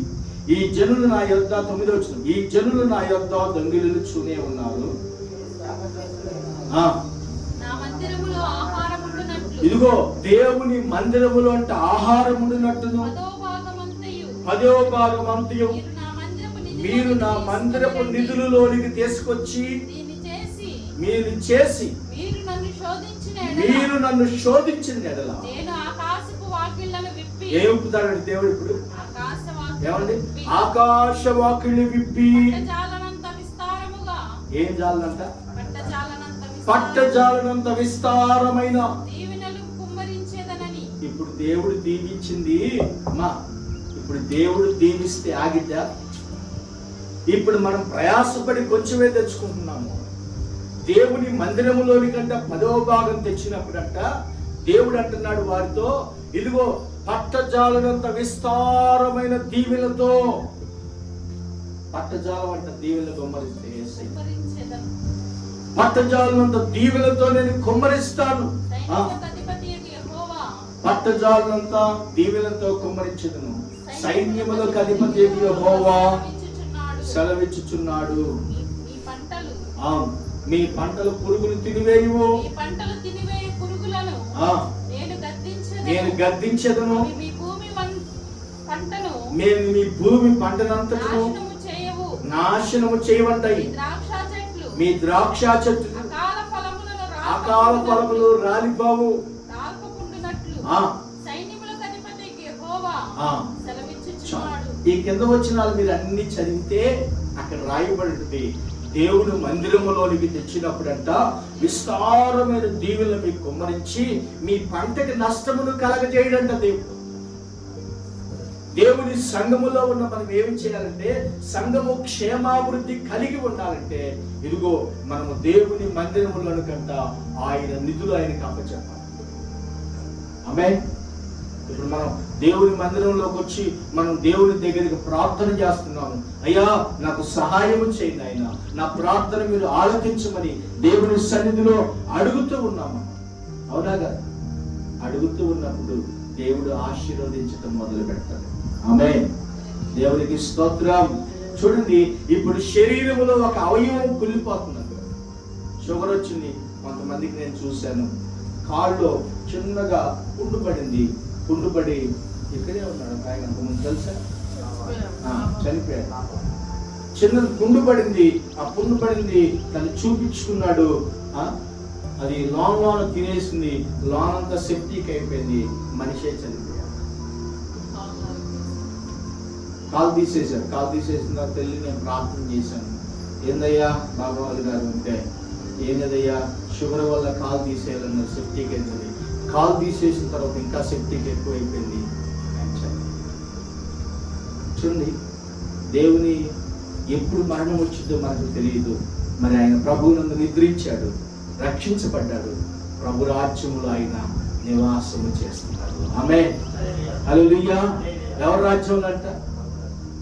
ఈ జనులు నా యొద్ద 9 వచ్చిన, ఈ జనులు నా యొద్ద దొంగిలించునే ఉన్నారు. ఇదిగో దేవుని మందిరములో అంటే ఆహారం ఉండినట్టును 10వ భాగం అంతయు మీరు నా మందిరపు నిధులలోనికి తీసుకొచ్చి మీరు చేసి మీరు నన్ను శోధించిన ఎడల ఏమిపుతాడండి దేవుడు? ఇప్పుడు ఏమండి? ఆకాశ వాకిళ్ళు విప్పి ఏం జాలనంట? పట్టజాలనంత విస్తారమైన. ఇప్పుడు దేవుడు దీవించింది మా, ఇప్పుడు దేవుడు దీవిస్తే ఆగిద్దా? ఇప్పుడు మనం ప్రయాసపడి కొంచెమే తెచ్చుకుంటున్నాము. దేవుని మందిరములోని కంటే 10వ భాగం తెచ్చినప్పుడంట దేవుడు అంటున్నాడు వారితో, ఇదిగో పట్టజాలనంత విస్తారమైన దీవెలతో. పట్టజాలం అంట దీవెలను కుమ్మరిస్తే, పట్టజాలనంత దీవెలతో నేను కుమ్మరిస్తాను. పట్టజాలనంత దీవెలతో కుమ్మరించదును. సైన్యములకు అధిపతి యెహోవా సెలవిచ్చుచున్నాడు. మీ పంటలు పురుగులు తినివేయువు, నేను గద్దించదును. నేను మీ భూమి పంటనంతను నాశనము చేయవంటాయి. మీ ద్రాక్ష చెట్లు సకాల ఫలములు రాలిపోవు. సైన్యములకు అధిపతి యెహోవా సెలవిచ్చుచున్నాడు. ఈ కింద వచనాలు మీరు అన్ని చదివితే అక్కడ రాయబడింది, దేవుడు మందిరములోనికి తెచ్చినప్పుడంట విస్తారమైన దీవెనలు మీకు కుమ్మరించి మీ పంటకి నష్టమును కలగజేయడంట. దేవుని సంఘములో ఉన్న మనం ఏమి చేయాలంటే, సంఘము క్షేమాభివృద్ధి కలిగి ఉండాలంటే ఇదిగో మనము దేవుని మందిరములను కంట ఆయన నిధులు ఆయనకి అప్పచెప్పాలి. ఆమేన్. ఇప్పుడు మనం దేవుని మందిరంలోకి వచ్చి మనం దేవుని దగ్గరికి ప్రార్థన చేస్తున్నాము. అయ్యా నాకు సహాయం చేయండి ఆయన, నా ప్రార్థన మీరు ఆలకించమని దేవుని సన్నిధిలో అడుగుతూ ఉన్నాము. అవునా కదా? అడుగుతూ ఉన్నప్పుడు దేవుడు ఆశీర్వదించడం మొదలు పెడతాడు. ఆమేన్. దేవునికి స్తోత్రం. చూడండి, ఇప్పుడు శరీరములో ఒక అవయవం కుళ్ళిపోతున్నది. షుగర్ వచ్చింది కొంతమందికి, నేను చూశాను. కాళ్ళలో చిన్నగా పుండు పడింది. పుండు పడి ఇక్కడే ఉన్నాడు ఆయన, అంతకుముందు తెలుసా, చనిపోయాడు. చిన్న పుండు పడింది. ఆ పుండు పడింది తను చూపించుకున్నాడు. అది లోన తినేసింది. లోన్ అంతా సెప్టిక్ అయిపోయింది. మనిషే చనిపోయాడు. కాలు తీసేశారు. కాలు తీసేసిన తర్వాత వెళ్ళి నేను ప్రార్థన చేశాను. ఏందయ్యా బాబావాళ్ళు గారు ఉంటే, ఏందయ్యా షుగర్ వల్ల కాలు తీసేయాలన్న సెప్టిక్ అయింది. కాలు తీసేసిన తర్వాత ఇంకా సెప్టిక్ ఎక్కువ అయిపోయింది. చూడండి, దేవుని ఎప్పుడు మరణం వచ్చిందో మనకు తెలియదు. మరి ఆయన ప్రభువునందు నిద్రించాడు, రక్షించబడ్డాడు. ప్రభు రాజ్యములో ఆయన నివాసము చేస్తున్నాడు. ఆమేన్. హల్లెలూయా. ఎవరి రాజ్యంలో అంట?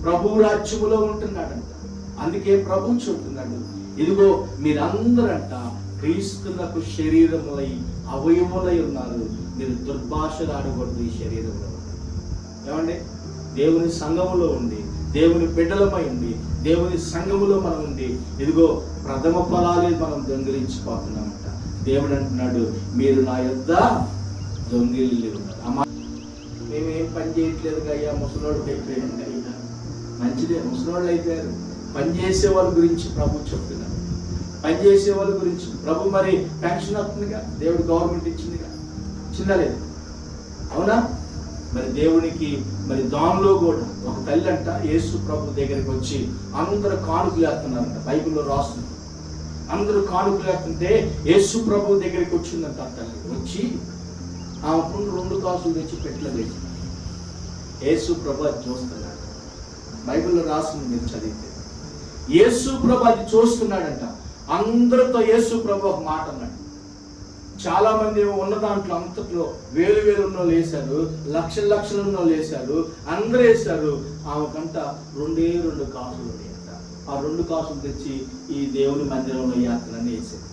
ప్రభు రాజ్యములో ఉంటున్నాడంట. అందుకే ప్రభు చెబుతున్నాడు, ఇదిగో మీరందరంట క్రీస్తులకు శరీరములై అవయములై ఉన్నారు. మీరు దుర్భాషలు ఆడకూడదు ఈ శరీరంలో. ఏమండి? దేవుని సంఘములో ఉండి, దేవుని బిడ్డలమై ఉండి, దేవుని సంఘములో మనం ఉండి ఇదిగో ప్రథమ ఫలాలే మనం దొంగిలించిపోతున్నామంట. దేవుడు అంటున్నాడు, మీరు నా యొద్ద దొంగిలి ఉన్నారు. అమ్మా మేమేం పని చేయట్లేదు అయ్యా, ముసలోడికి అయిపోయింది అయ్యా. మంచిదే, ముసలోళ్ళు అయిపోయారు. పనిచేసే వాళ్ళ గురించి ప్రభు చెప్తున్నాడు. పనిచేసే వాళ్ళ గురించి ప్రభు మరి పెన్షన్ వస్తుందిగా, దేవుడు గవర్నమెంట్ ఇచ్చిందిగా, ఇచ్చిందా లేదు? అవునా? మరి దేవునికి మరి దానిలో కూడా ఒక తల్లి అంట యేసు ప్రభు దగ్గరికి వచ్చి అందరూ కానుకలు వేస్తున్నారంట. బైబిల్లో రాస్తుంది. అందరూ కానుకలు వేస్తుంటే యేసు ప్రభు దగ్గరికి వచ్చిందంట. ఆ తల్లి వచ్చి ఆ 2 కాసులు తెచ్చి పెట్లో వేసి యేసు ప్రభు అది చూస్తున్నాడు. బైబిల్లో రాసింది, మీరు చదివితే యేసు ప్రభు అది చూస్తున్నాడంట. అందరితో యేసు ప్రభు ఒక మాట అన్నాడు. చాలా మంది ఉన్న దాంట్లో అంతట్లో వేలు ఉన్న వేశారు, లక్షలు ఉన్న వేశారు, అందరూ వేశారు. ఆమెకంట 2 కాసులు ఉన్నాయంట. ఆ 2 కాసులు తెచ్చి ఈ దేవుని మందిరంలో యాత్రని వేసాడు.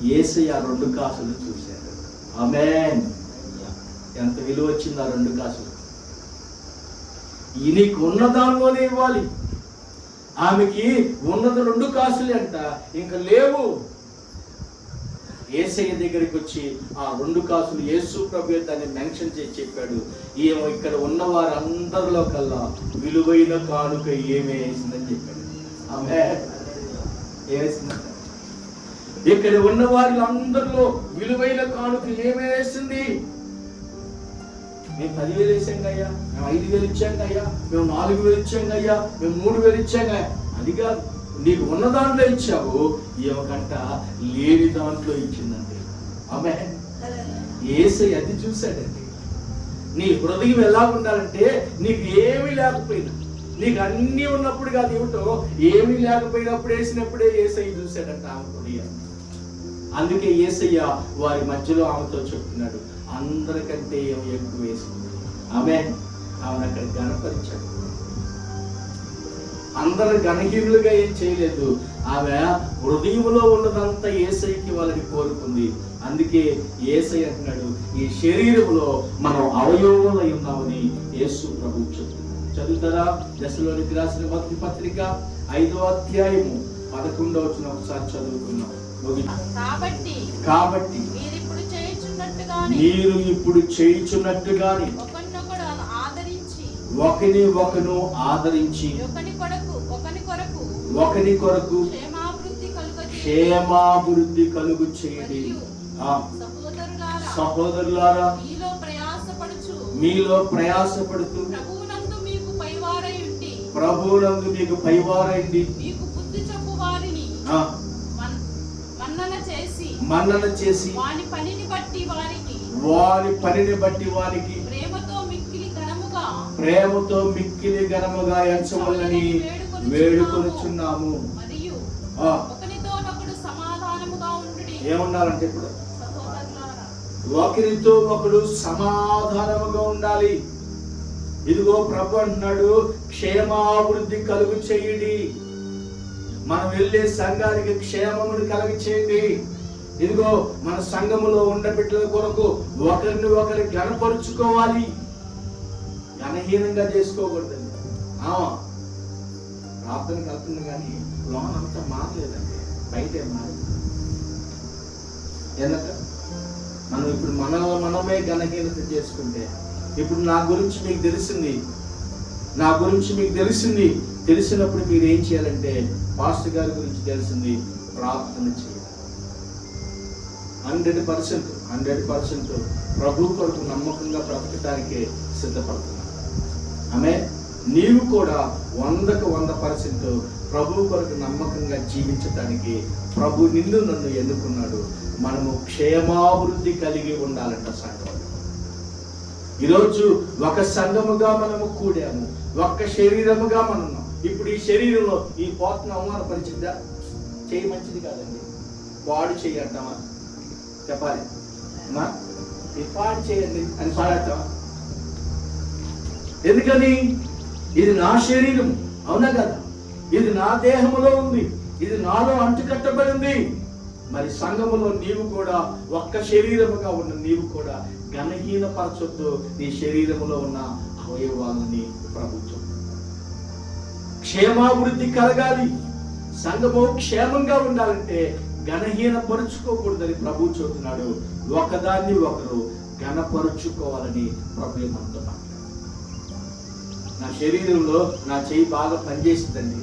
యేసయ్య ఆ 2 కాసులు చూశాడు. ఆమేన్. ఎంత విలువ వచ్చింది ఆ 2 కాసులు. నీకు ఉన్న దానిలోనే ఇవ్వాలి. ఆమెకి ఉన్నది 2 కాసులే అంట, ఇంకా లేవు. యేసయ్య దగ్గరికి వచ్చి ఆ 2 కాసులు యేసు ప్రభు దాన్ని మెన్షన్ చేసి చెప్పాడు. ఏమో ఇక్కడ ఉన్న వారందరిలో కల్లా విలువైన కానుక ఏమే వేసిందని చెప్పాడు. ఆమేన్. ఏమేసిందంట? ఇక్కడ ఉన్న వారిలో విలువైన కానుక ఏమే వేసింది? మేము 10,000 వేసాం అయ్యా, మేము 5,000 ఇచ్చాం అయ్యా, మేము 4,000 ఇచ్చాం అయ్యా, మేము 3,000 ఇచ్చాం. అది కాదు, నీకు ఉన్న దాంట్లో ఇచ్చావు, ఏమకంట లేని దాంట్లో ఇచ్చిందండి. ఆమేన్. యేసయ్య అది చూశాడండి. నీ హృదయం ఎలా ఉండాలంటే, నీకు ఏమీ లేకపోయినా, నీకు అన్నీ ఉన్నప్పుడు కాదు, ఏమిటో ఏమీ లేకపోయినప్పుడు వేసినప్పుడే యేసయ్య చూశాడంట ఆమె హృదయం. అందుకే యేసయ్య వారి మధ్యలో ఆమెతో చెప్తున్నాడు, అందరికంటే ఏమి ఎక్కువ వేసింది. ఆమేన్. ఆమెను అక్కడ గణపరిచాడు. అందరు గణహీనులుగా ఏం చేయలేదు. ఆమె హృదయంలో ఉన్నదంతా యేసయ్యకి వాళ్ళని కోరుకుంది. అందుకే యేసయ్య అంటున్నాడు, ఈ శరీరంలో మనం అవయవములై ఉన్నామని యేసు ప్రభు చెప్తున్నాడు. చదువుతారా? దశలోనికి రాసిన మొదటి పత్రిక 5వ అధ్యాయము 11వ వచనం ఒకసారి చదువుకున్నాం. కాబట్టి మీరు ఇప్పుడు చేయుచున్నట్టుగాని ఒకరిని ఆదరించి ఒకని కొరకు క్షేమాభివృద్ధి కలుగు చేయండి. సహోదరులారా మీలో ప్రయాసపడుతూ ప్రభువునందు మీకు పైవారైండి మన్నన చేసి వాని పనిని బట్టి వారికి ప్రేమతో మిక్కిలి ఘనముగా ఎంచవలని వేడుకొనుచున్నాము. ఏమన్నారంటే ఇప్పుడు ఒకరితో ఒకడు సమాధానముగా ఉండాలి. ఇదిగో ప్రభు అంటున్నాడు, క్షేమాభివృద్ధి కలుగు చేయండి. మనం వెళ్ళే సంఘానికి క్షేమమును కలుగు చేయండి. ఇదిగో మన సంఘములో ఉన్న బిడ్డల కొరకు ఒకరిని ఒకరు ఘనపరుచుకోవాలి, ఘనహీనంగా చేసుకోకూడదండి. ప్రార్థన కలుపుతుంది కానీ లోనంతా మారలేదండి, బయటే మారి. ఎందుక మనం ఇప్పుడు మనమే ఘనహీనత చేసుకుంటే, ఇప్పుడు నా గురించి మీకు తెలిసింది, తెలిసినప్పుడు మీరు ఏం చేయాలంటే పాస్టర్ గారి గురించి తెలిసింది ప్రార్థన చేయాలి. 100% ప్రభు కొరకు నమ్మకంగా బ్రతకటానికే సిద్ధపడుతున్నాను. ఆమె నీవు కూడా 100% ప్రభు కొరకు నమ్మకంగా జీవించటానికి ప్రభు నిన్ను నన్ను ఎన్నుకున్నాడు. మనము క్షేమాభివృద్ధి కలిగి ఉండాలంట సంఘం. ఈరోజు ఒక సంఘముగా మనము కూడాము, ఒక్క శరీరముగా మనం ఉన్నాం. ఇప్పుడు ఈ శరీరంలో ఈ పోతను అవమానపరిచిందా? చేయి మంచిది కాదండి, పాడు చేయి అంటామా? చెప్పాలి అమ్మా, ఈ పాడు చేయండి అని పాడతామా? ఎందుకని? ఇది నా శరీరం, అవునా కదా? ఇది నా దేహములో ఉంది, ఇది నాలో అంటుకట్టబడింది. మరి సంఘములో నీవు కూడా ఒక్క శరీరముగా ఉన్న నీవు కూడా ఘనహీనపరచొద్దు నీ శరీరములో ఉన్న అవయవాలని. ప్రభుత్వం క్షేమాభివృద్ధి కలగాలి, సంఘము క్షేమంగా ఉండాలంటే ఘనహీనపరుచుకోకూడదని ప్రభు చెబుతున్నాడు. ఒకదాన్ని ఒకరు ఘనపరుచుకోవాలని ప్రభు మనతో మాట్లాడు. నా శరీరంలో నా చెయ్యి బాగా పనిచేస్తుందండి,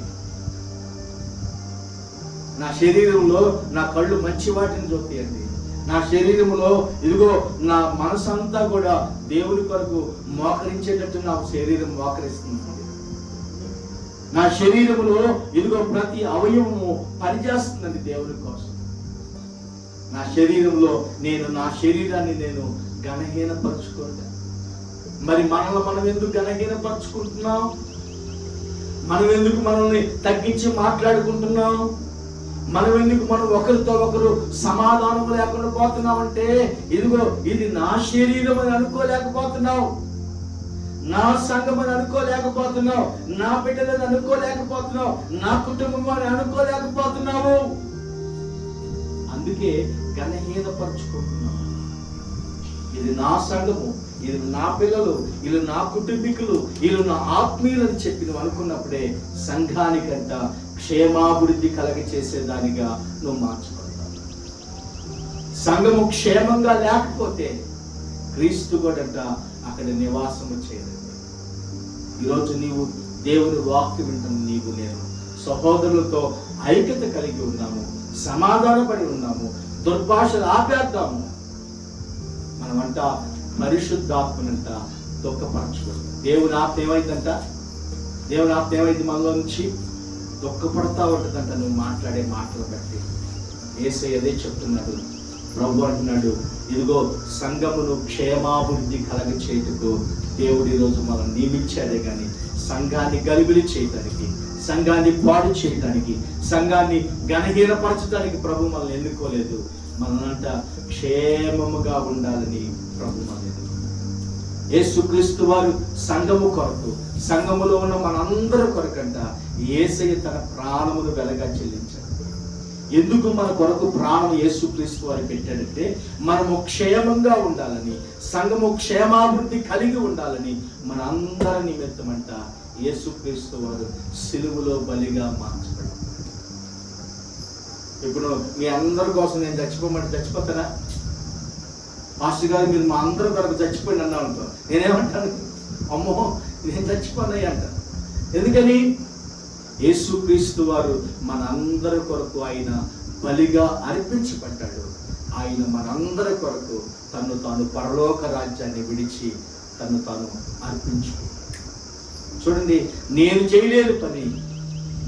నా శరీరంలో నా కళ్ళు మంచి వాటిని చూస్తాయండి, నా శరీరంలో ఇదిగో నా మనసంతా కూడా దేవుని కొరకు మోకరించేటట్టు నా శరీరం మోకరిస్తుంది. నా శరీరంలో ఇదిగో ప్రతి అవయవము పనిచేస్తుందండి దేవుని కోసం. నా శరీరంలో నా శరీరాన్ని నేను ఘనహీనపరచుకోండి. మరి మనం ఎందుకు ఘనహీనపరచుకుంటున్నాం? మనం ఎందుకు మనల్ని తగ్గించి మాట్లాడుకుంటున్నాం? మనం ఒకరితో ఒకరు సమాధానం లేకుండా పోతున్నామంటే ఇదిగో ఇది నా శరీరం అని అనుకోలేకపోతున్నావు, నా సంఘం అని అనుకోలేకపోతున్నావు, నా బిడ్డలని అనుకోలేకపోతున్నావు, నా కుటుంబం అని అనుకోలేకపోతున్నావు. అందుకే ఘనహీనపరచుకుంటున్నావు. ఇది నా సంఘము, ఇది నా పిల్లలు, వీళ్ళు నా కుటుంబీకులు, వీళ్ళు నా ఆత్మీయులని చెప్పి నువ్వు అనుకున్నప్పుడే సంఘానికంట క్షేమాభివృద్ధి కలగ చేసేదానిగా నువ్వు మార్చబడతావు. సంఘము క్షేమంగా లేకపోతే క్రీస్తు కూడా అక్కడ నివాసము చేయలేదు. ఈరోజు నీవు దేవుని వాక్యం వింటున్న నీవు నేను సహోదరులతో ఐక్యత కలిగి ఉన్నాము, సమాధానపడి ఉన్నాము, దుర్భాషలు ఆపేద్దాము. మనమంట పరిశుద్ధాత్మనంట దుఃఖపరచుకోండి. దేవుని ఆత్మ ఏమైంది మనలో నుంచి దుఃఖపడతా ఉంటుందంట నువ్వు మాట్లాడే మాటలు బట్టి. యేసయ్య అదే చెప్తున్నాడు. ప్రభు అంటున్నాడు, ఇదిగో సంఘమును క్షేమాభివృద్ధి కలగ చేయుటకు దేవుడు ఈరోజు మనం నియమించాడే కానీ సంఘాన్ని గలిబిలి చేయడానికి, సంఘాన్ని పాడు చేయడానికి, సంఘాన్ని ఘనహీనపరచడానికి ప్రభు మనల్ని ఎన్నుకోలేదు. మనంట క్షేమముగా ఉండాలని ప్రభు మనల్ని యేసుక్రీస్తు వారు సంఘము కొరకు, సంఘములో ఉన్న మనందరి కొరకంట యేసయ్య తన ప్రాణమును వెలగా చెల్లించాడు. ఎందుకు మన కొరకు ప్రాణం యేసుక్రీస్తు వారు పెట్టాడంటే మనము క్షేమంగా ఉండాలని, సంఘము క్షేమాభివృద్ధి కలిగి ఉండాలని, మన అందరి నిమిత్తమంట యేసుక్రీస్తు వారు సిలువలో బలిగా మార్చబడ్డాడు. ఇప్పుడు మీ అందరి కోసం నేను చచ్చిపోమంటే చచ్చిపోతానా? మాస్టర్ గారు మీరు మా అందరి కొరకు చచ్చిపోయింది అన్నా ఉంటాను. నేనేమంటాను? అమ్మో నేను చచ్చిపోనాయి అంటాను. ఎందుకని? యేసుక్రీస్తు వారు మనందరి కొరకు ఆయన బలిగా అర్పించబడ్డాడు. ఆయన మనందరి కొరకు తను తాను పరలోక రాజ్యాన్ని విడిచి తను తాను అర్పించుకున్నాడు. చూడండి, నేను చేయలేని పని,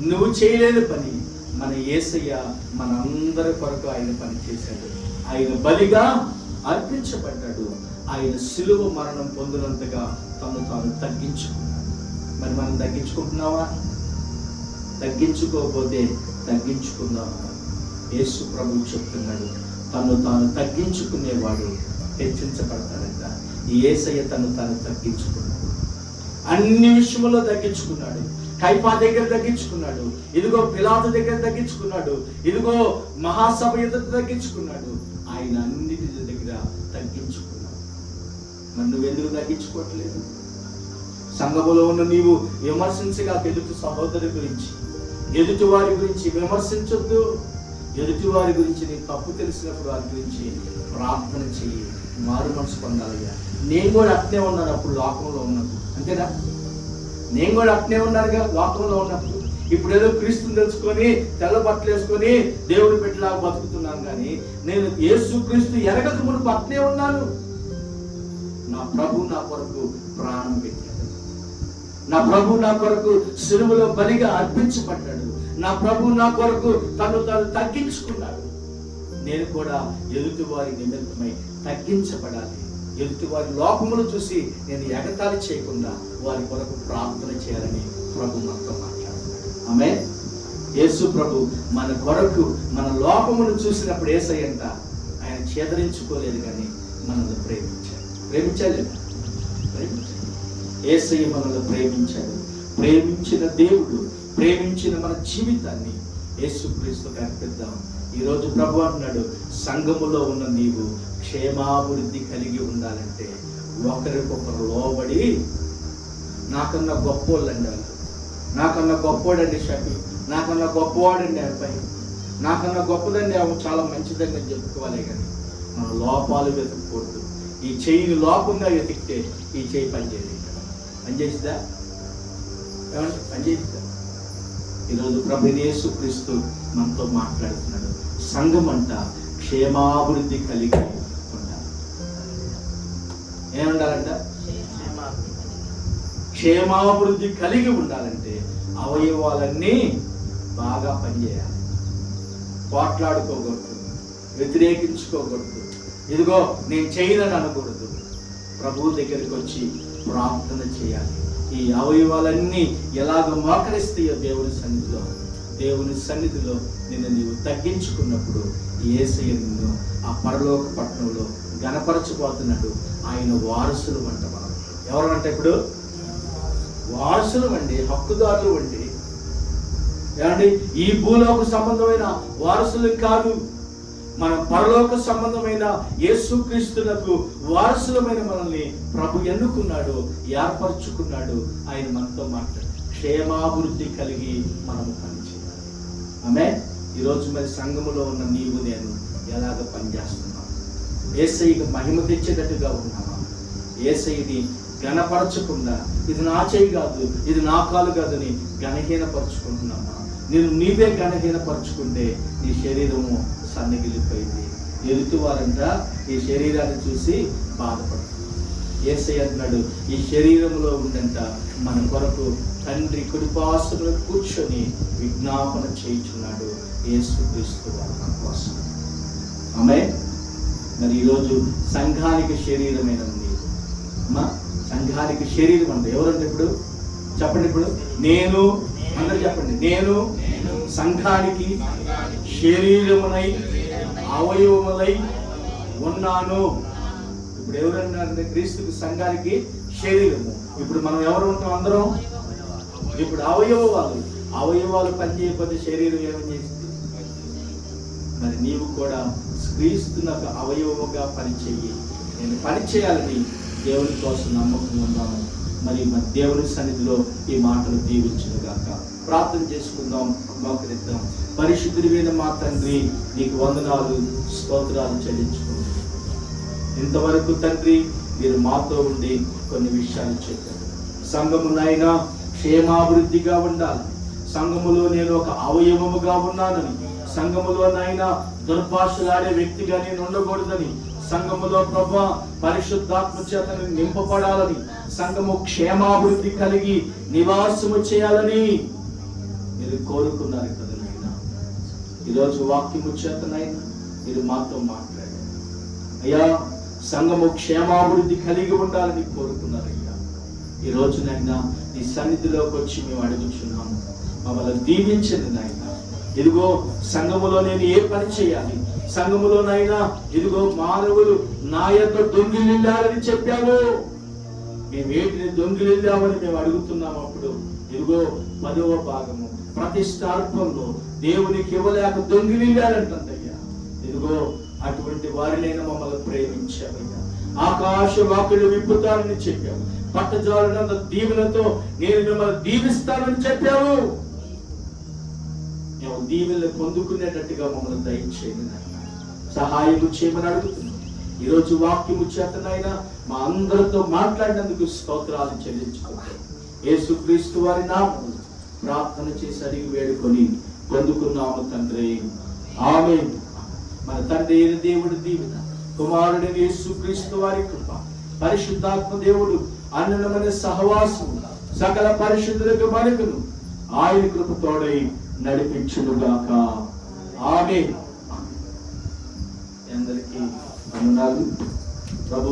నువ్వు చేయలేని పని మన యేసయ్య మనందరి కొరకు ఆయన పని చేశాడు. ఆయన బలిగా అర్పించబడ్డాడు. ఆయన సిలువ మరణం పొందినంతగా తను తాను తగ్గించుకున్నాడు. మరి మనం తగ్గించుకుంటున్నావా? తగ్గించుకోకపోతే తగ్గించుకుందామా? యేసు ప్రభువు చెప్తున్నాడు, తను తాను తగ్గించుకునేవాడు హెచ్చించబడతాడంట. ఈ యేసయ్య తను తాను తగ్గించుకున్నాడు. అన్ని విషయంలో తగ్గించుకున్నాడు. కైపా దగ్గర తగ్గించుకున్నాడు, ఇదిగో పిలాతు దగ్గర తగ్గించుకున్నాడు, ఇదిగో మహాసభ ఎదుట తగ్గించుకున్నాడు. ఆయన అన్నిటి దగ్గర తగ్గించుకున్నాడు. మరి నువ్వెందుకు తగ్గించుకోవట్లేదు? సంఘములో ఉన్న నీవు విమర్శించగా ఎదుటి సహోదరు గురించి, ఎదుటి వారి గురించి విమర్శించొద్దు. ఎదుటి వారి గురించి నీకు తప్పు తెలిసినప్పుడు వారి గురించి ప్రార్థన చెయ్యి, మారు మనసు పొందాలయ్యా. నేను కూడా అట్నే ఉన్నాను అప్పుడు లోకంలో ఉన్నప్పుడు, అంతేనా? నేను కూడా అట్నే ఉన్నానుగా లోకంలో ఉన్నప్పుడు. ఇప్పుడు ఏదో క్రీస్తుని తెలుసుకొని తెల్ల బట్టలు వేసుకొని దేవుడి పెట్టలాగా బతుకుతున్నాను, కానీ నేను యేసు క్రీస్తు ఎరగక మునుపు అట్నే ఉన్నాను. నా ప్రభు నా కొరకు ప్రాణం పెట్టాడు. నా ప్రభు నా కొరకు సిలువలో బలిగా అర్పించబడ్డాడు. నా ప్రభు నా కొరకు తను తాను తగ్గించుకున్నాడు. నేను కూడా ఎదుటి వారి నిమిత్తమై తగ్గించబడాలి. ఎదుటి వారి లోపములు చూసి నేను ఎగతాళి చేయకుండా వారి కొరకు ప్రార్థన చేయాలని ప్రభు మనతో మాట్లాడుతున్నాడు. ఆమేన్. యేసు ప్రభు మన కొరకు మన లోపమును చూసినప్పుడు యేసయ్యంట ఆయన చేదరించుకోలేదు, కానీ మనల్ని ప్రేమించాడు. ప్రేమించాలి. యేసయ్య మనల్ని ప్రేమించాడు. ప్రేమించిన దేవుడు ప్రేమించిన మన జీవితాన్ని యేసుక్రీస్తుకు అర్పిద్దాం. ఈరోజు ప్రభు అంటున్నాడు, సంఘములో ఉన్న నీవు క్షేమాభివృద్ధి కలిగి ఉండాలంటే ఒకరికొకరు లోబడి, నాకన్నా గొప్పోళ్ళండి వాళ్ళు, నాకన్నా గొప్పోడండి షఫీ, నాకన్నా గొప్పవాడండి అబ్బాయి, నాకన్నా గొప్పదండి ఆమె చాలా మంచిదండి అని చెప్పుకోవాలి. కానీ మన లోపాలు వెతుక్కూడదు. ఈ చెయ్యిని లోపంగా వెతికితే ఈ చెయ్యి పనిచేయదు. పనిచేస్తుందా? ఏమంటే పనిచేస్తుందా? ఈరోజు ప్రభు యేసుక్రీస్తు మనతో మాట్లాడుతున్నాడు. సంఘం అంట క్షేమాభివృద్ధి కలిగి ఉండాలి. ఏముండాలంట? క్షేమాభివృద్ధి కలిగి ఉండాలంటే అవయవాలన్నీ బాగా పనిచేయాలి. పోట్లాడుకోకూడదు, వ్యతిరేకించుకోకూడదు, ఇదిగో నేను చేయనని అనకూడదు. ప్రభు దగ్గరికి వచ్చి ప్రార్థన చేయాలి. ఈ అవయవాలన్నీ ఎలాగ మోకరిస్తాయో దేవుని సన్నిధిలో నిన్ను నీవు తగ్గించుకున్నప్పుడు యేసయ్య నిన్ను ఆ పరలోక పట్టణంలో గణపరచబోతున్నాడు. ఆయన వారసులు అంట. మనం ఎవరంటే ఇప్పుడు వారసులు అండి, హక్కుదారులు అండి. ఏమండి, ఈ భూలోక సంబంధమైన వారసులు కాదు, మన పరలోక సంబంధమైన యేసుక్రీస్తునకు వారసులమైన మనల్ని ప్రభు ఎన్నుకున్నాడు, ఏర్పరచుకున్నాడు. ఆయన మనతో మాట్లాడు. క్షేమాభివృద్ధి కలిగి మనము పనిచేయాలి. ఆమేన్. ఈరోజు మరి సంఘములో ఉన్న నీవు నేను ఎలాగ పనిచేస్తున్నావు? యేసయ్యకి మహిమ తెచ్చేటట్టుగా ఉన్నావా? యేసయ్యని ఘనపరచకుండా ఇది నా చేయి కాదు, ఇది నా కాలు కాదని ఘనహీనపరుచుకుంటున్నావా? నీవే ఘనహీనపరుచుకుంటే నీ శరీరము సన్నగిలిపోయింది. ఎదుటి వారంతా ఈ శరీరాన్ని చూసి బాధపడుతుంది. యేసయ్య అంటున్నాడు, ఈ శరీరంలో ఉండంట మన కొరకు తండ్రి కుడిపార్శ్వమున కూర్చొని విజ్ఞాపన చేయుచున్నాడు యేసుక్రీస్తు మన కోసం. ఆమేన్. మరి ఈరోజు సంఘానికి శరీరమైన ఉంది అమ్మా. సంఘానికి శరీరం అంటే ఎవరంటే ఇప్పుడు చెప్పండి. ఇప్పుడు నేను, అందరు చెప్పండి, నేను సంఘానికి శరీరమునై అవయవములై ఉన్నాను. ఇప్పుడు ఎవరన్నారంటే క్రీస్తుకి సంఘానికి శరీరము. ఇప్పుడు మనం ఎవరు ఉంటాం? అందరం. ఇప్పుడు అవయవాలు పనిచేయకపోతే శరీరం ఏమని చేస్తుంది? మరి నీవు కూడా క్రీస్తునకు అవయవముగా పనిచేయి. నేను పనిచేయాలని దేవుని కోసం నమ్మకం ఉన్నాము. మరి మన దేవుని సన్నిధిలో ఈ మాటలు దీవించుగాక. ప్రార్థన చేసుకుందాం, మోకరిద్దాం. పరిశుద్ధుడైన మా తండ్రి, నీకు వందనాలు, స్తోత్రాలు చెల్లించుకుంటాం. ఇంతవరకు తండ్రి మీరు మాతో ఉండి కొన్ని విషయాలు చెప్పారు. సంఘమునైనా క్షేమాభివృద్ధిగా ఉండాలి, సంఘములో నేను ఒక అవయవముగా ఉన్నానని, సంఘములోనైనా దుర్భాషలాడే వ్యక్తిగా నేను ఉండకూడదని, సంఘములో ప్రభా పరిశుద్ధాత్మ చేతను నింపబడాలని, సంఘము క్షేమాభివృద్ధి కలిగి నివాసము చేయాలని మీరు కోరుకున్నారు కదా నాయన. ఈరోజు వాక్యము చేతనైనా మీరు మాతో మాట్లాడారు అయ్యా. సంఘము క్షేమాభివృద్ధి కలిగి ఉండాలని కోరుకున్నారయ్యా. ఈ రోజునైనా నీ సన్నిధిలోకి వచ్చి మేము అడుగుచున్నాము, మమ్మల్ని దీవించండి నాయన. ఇదిగో సంఘములో నేను ఏ పని చేయాలి, సంఘములోనైనా ఇదిగో మానవులు నా యొక్క దొంగిలిల్లారని చెప్పావు. మేము ఏంటిని దొంగిలిల్లామని మేము అడుగుతున్నాము. అప్పుడు ఇదిగో 10వ భాగము ప్రతిష్టార్పంలో దేవునికి ఇవ్వలేక దొంగిలిల్లారంటయ్యా. ఇదిగో అటువంటి వారినైనా మమ్మల్ని ప్రేమించావయ్యా. ఆకాశ వాకులు విప్పుతానని చెప్పావు. పట్టజాలనంత దీవెనతో నేను మిమ్మల్ని దీవిస్తానని చెప్పావు. మేము దీవెనలు పొందుకునేటట్టుగా మమ్మల్ని దయచేయండి నాయన. సహాయము చేయమని అడుగుతున్నాం. ఈరోజు వాక్యము చేతనైనా మా అందరితో మాట్లాడినందుకు స్తోత్రాలు చెల్లించుకుంటాం. యేసుక్రీస్తు వారి నామములో ప్రార్థన చేసి అడిగి వేడుకొని పొందుకున్నాము తండ్రి, ఆమేన్. మన తండ్రి అయిన దేవుడి దీవెన, కుమారుడైన యేసుక్రీస్తు వారి కృప, పరిశుద్ధాత్మ దేవుడు అన్నమైన సహవాసం సకల పరిశుద్ధులకు మనకును ఆయన కృప తోడై నడిపించునుగాక. ఆమేన్. అందరికీ వందనాలు. ప్రభు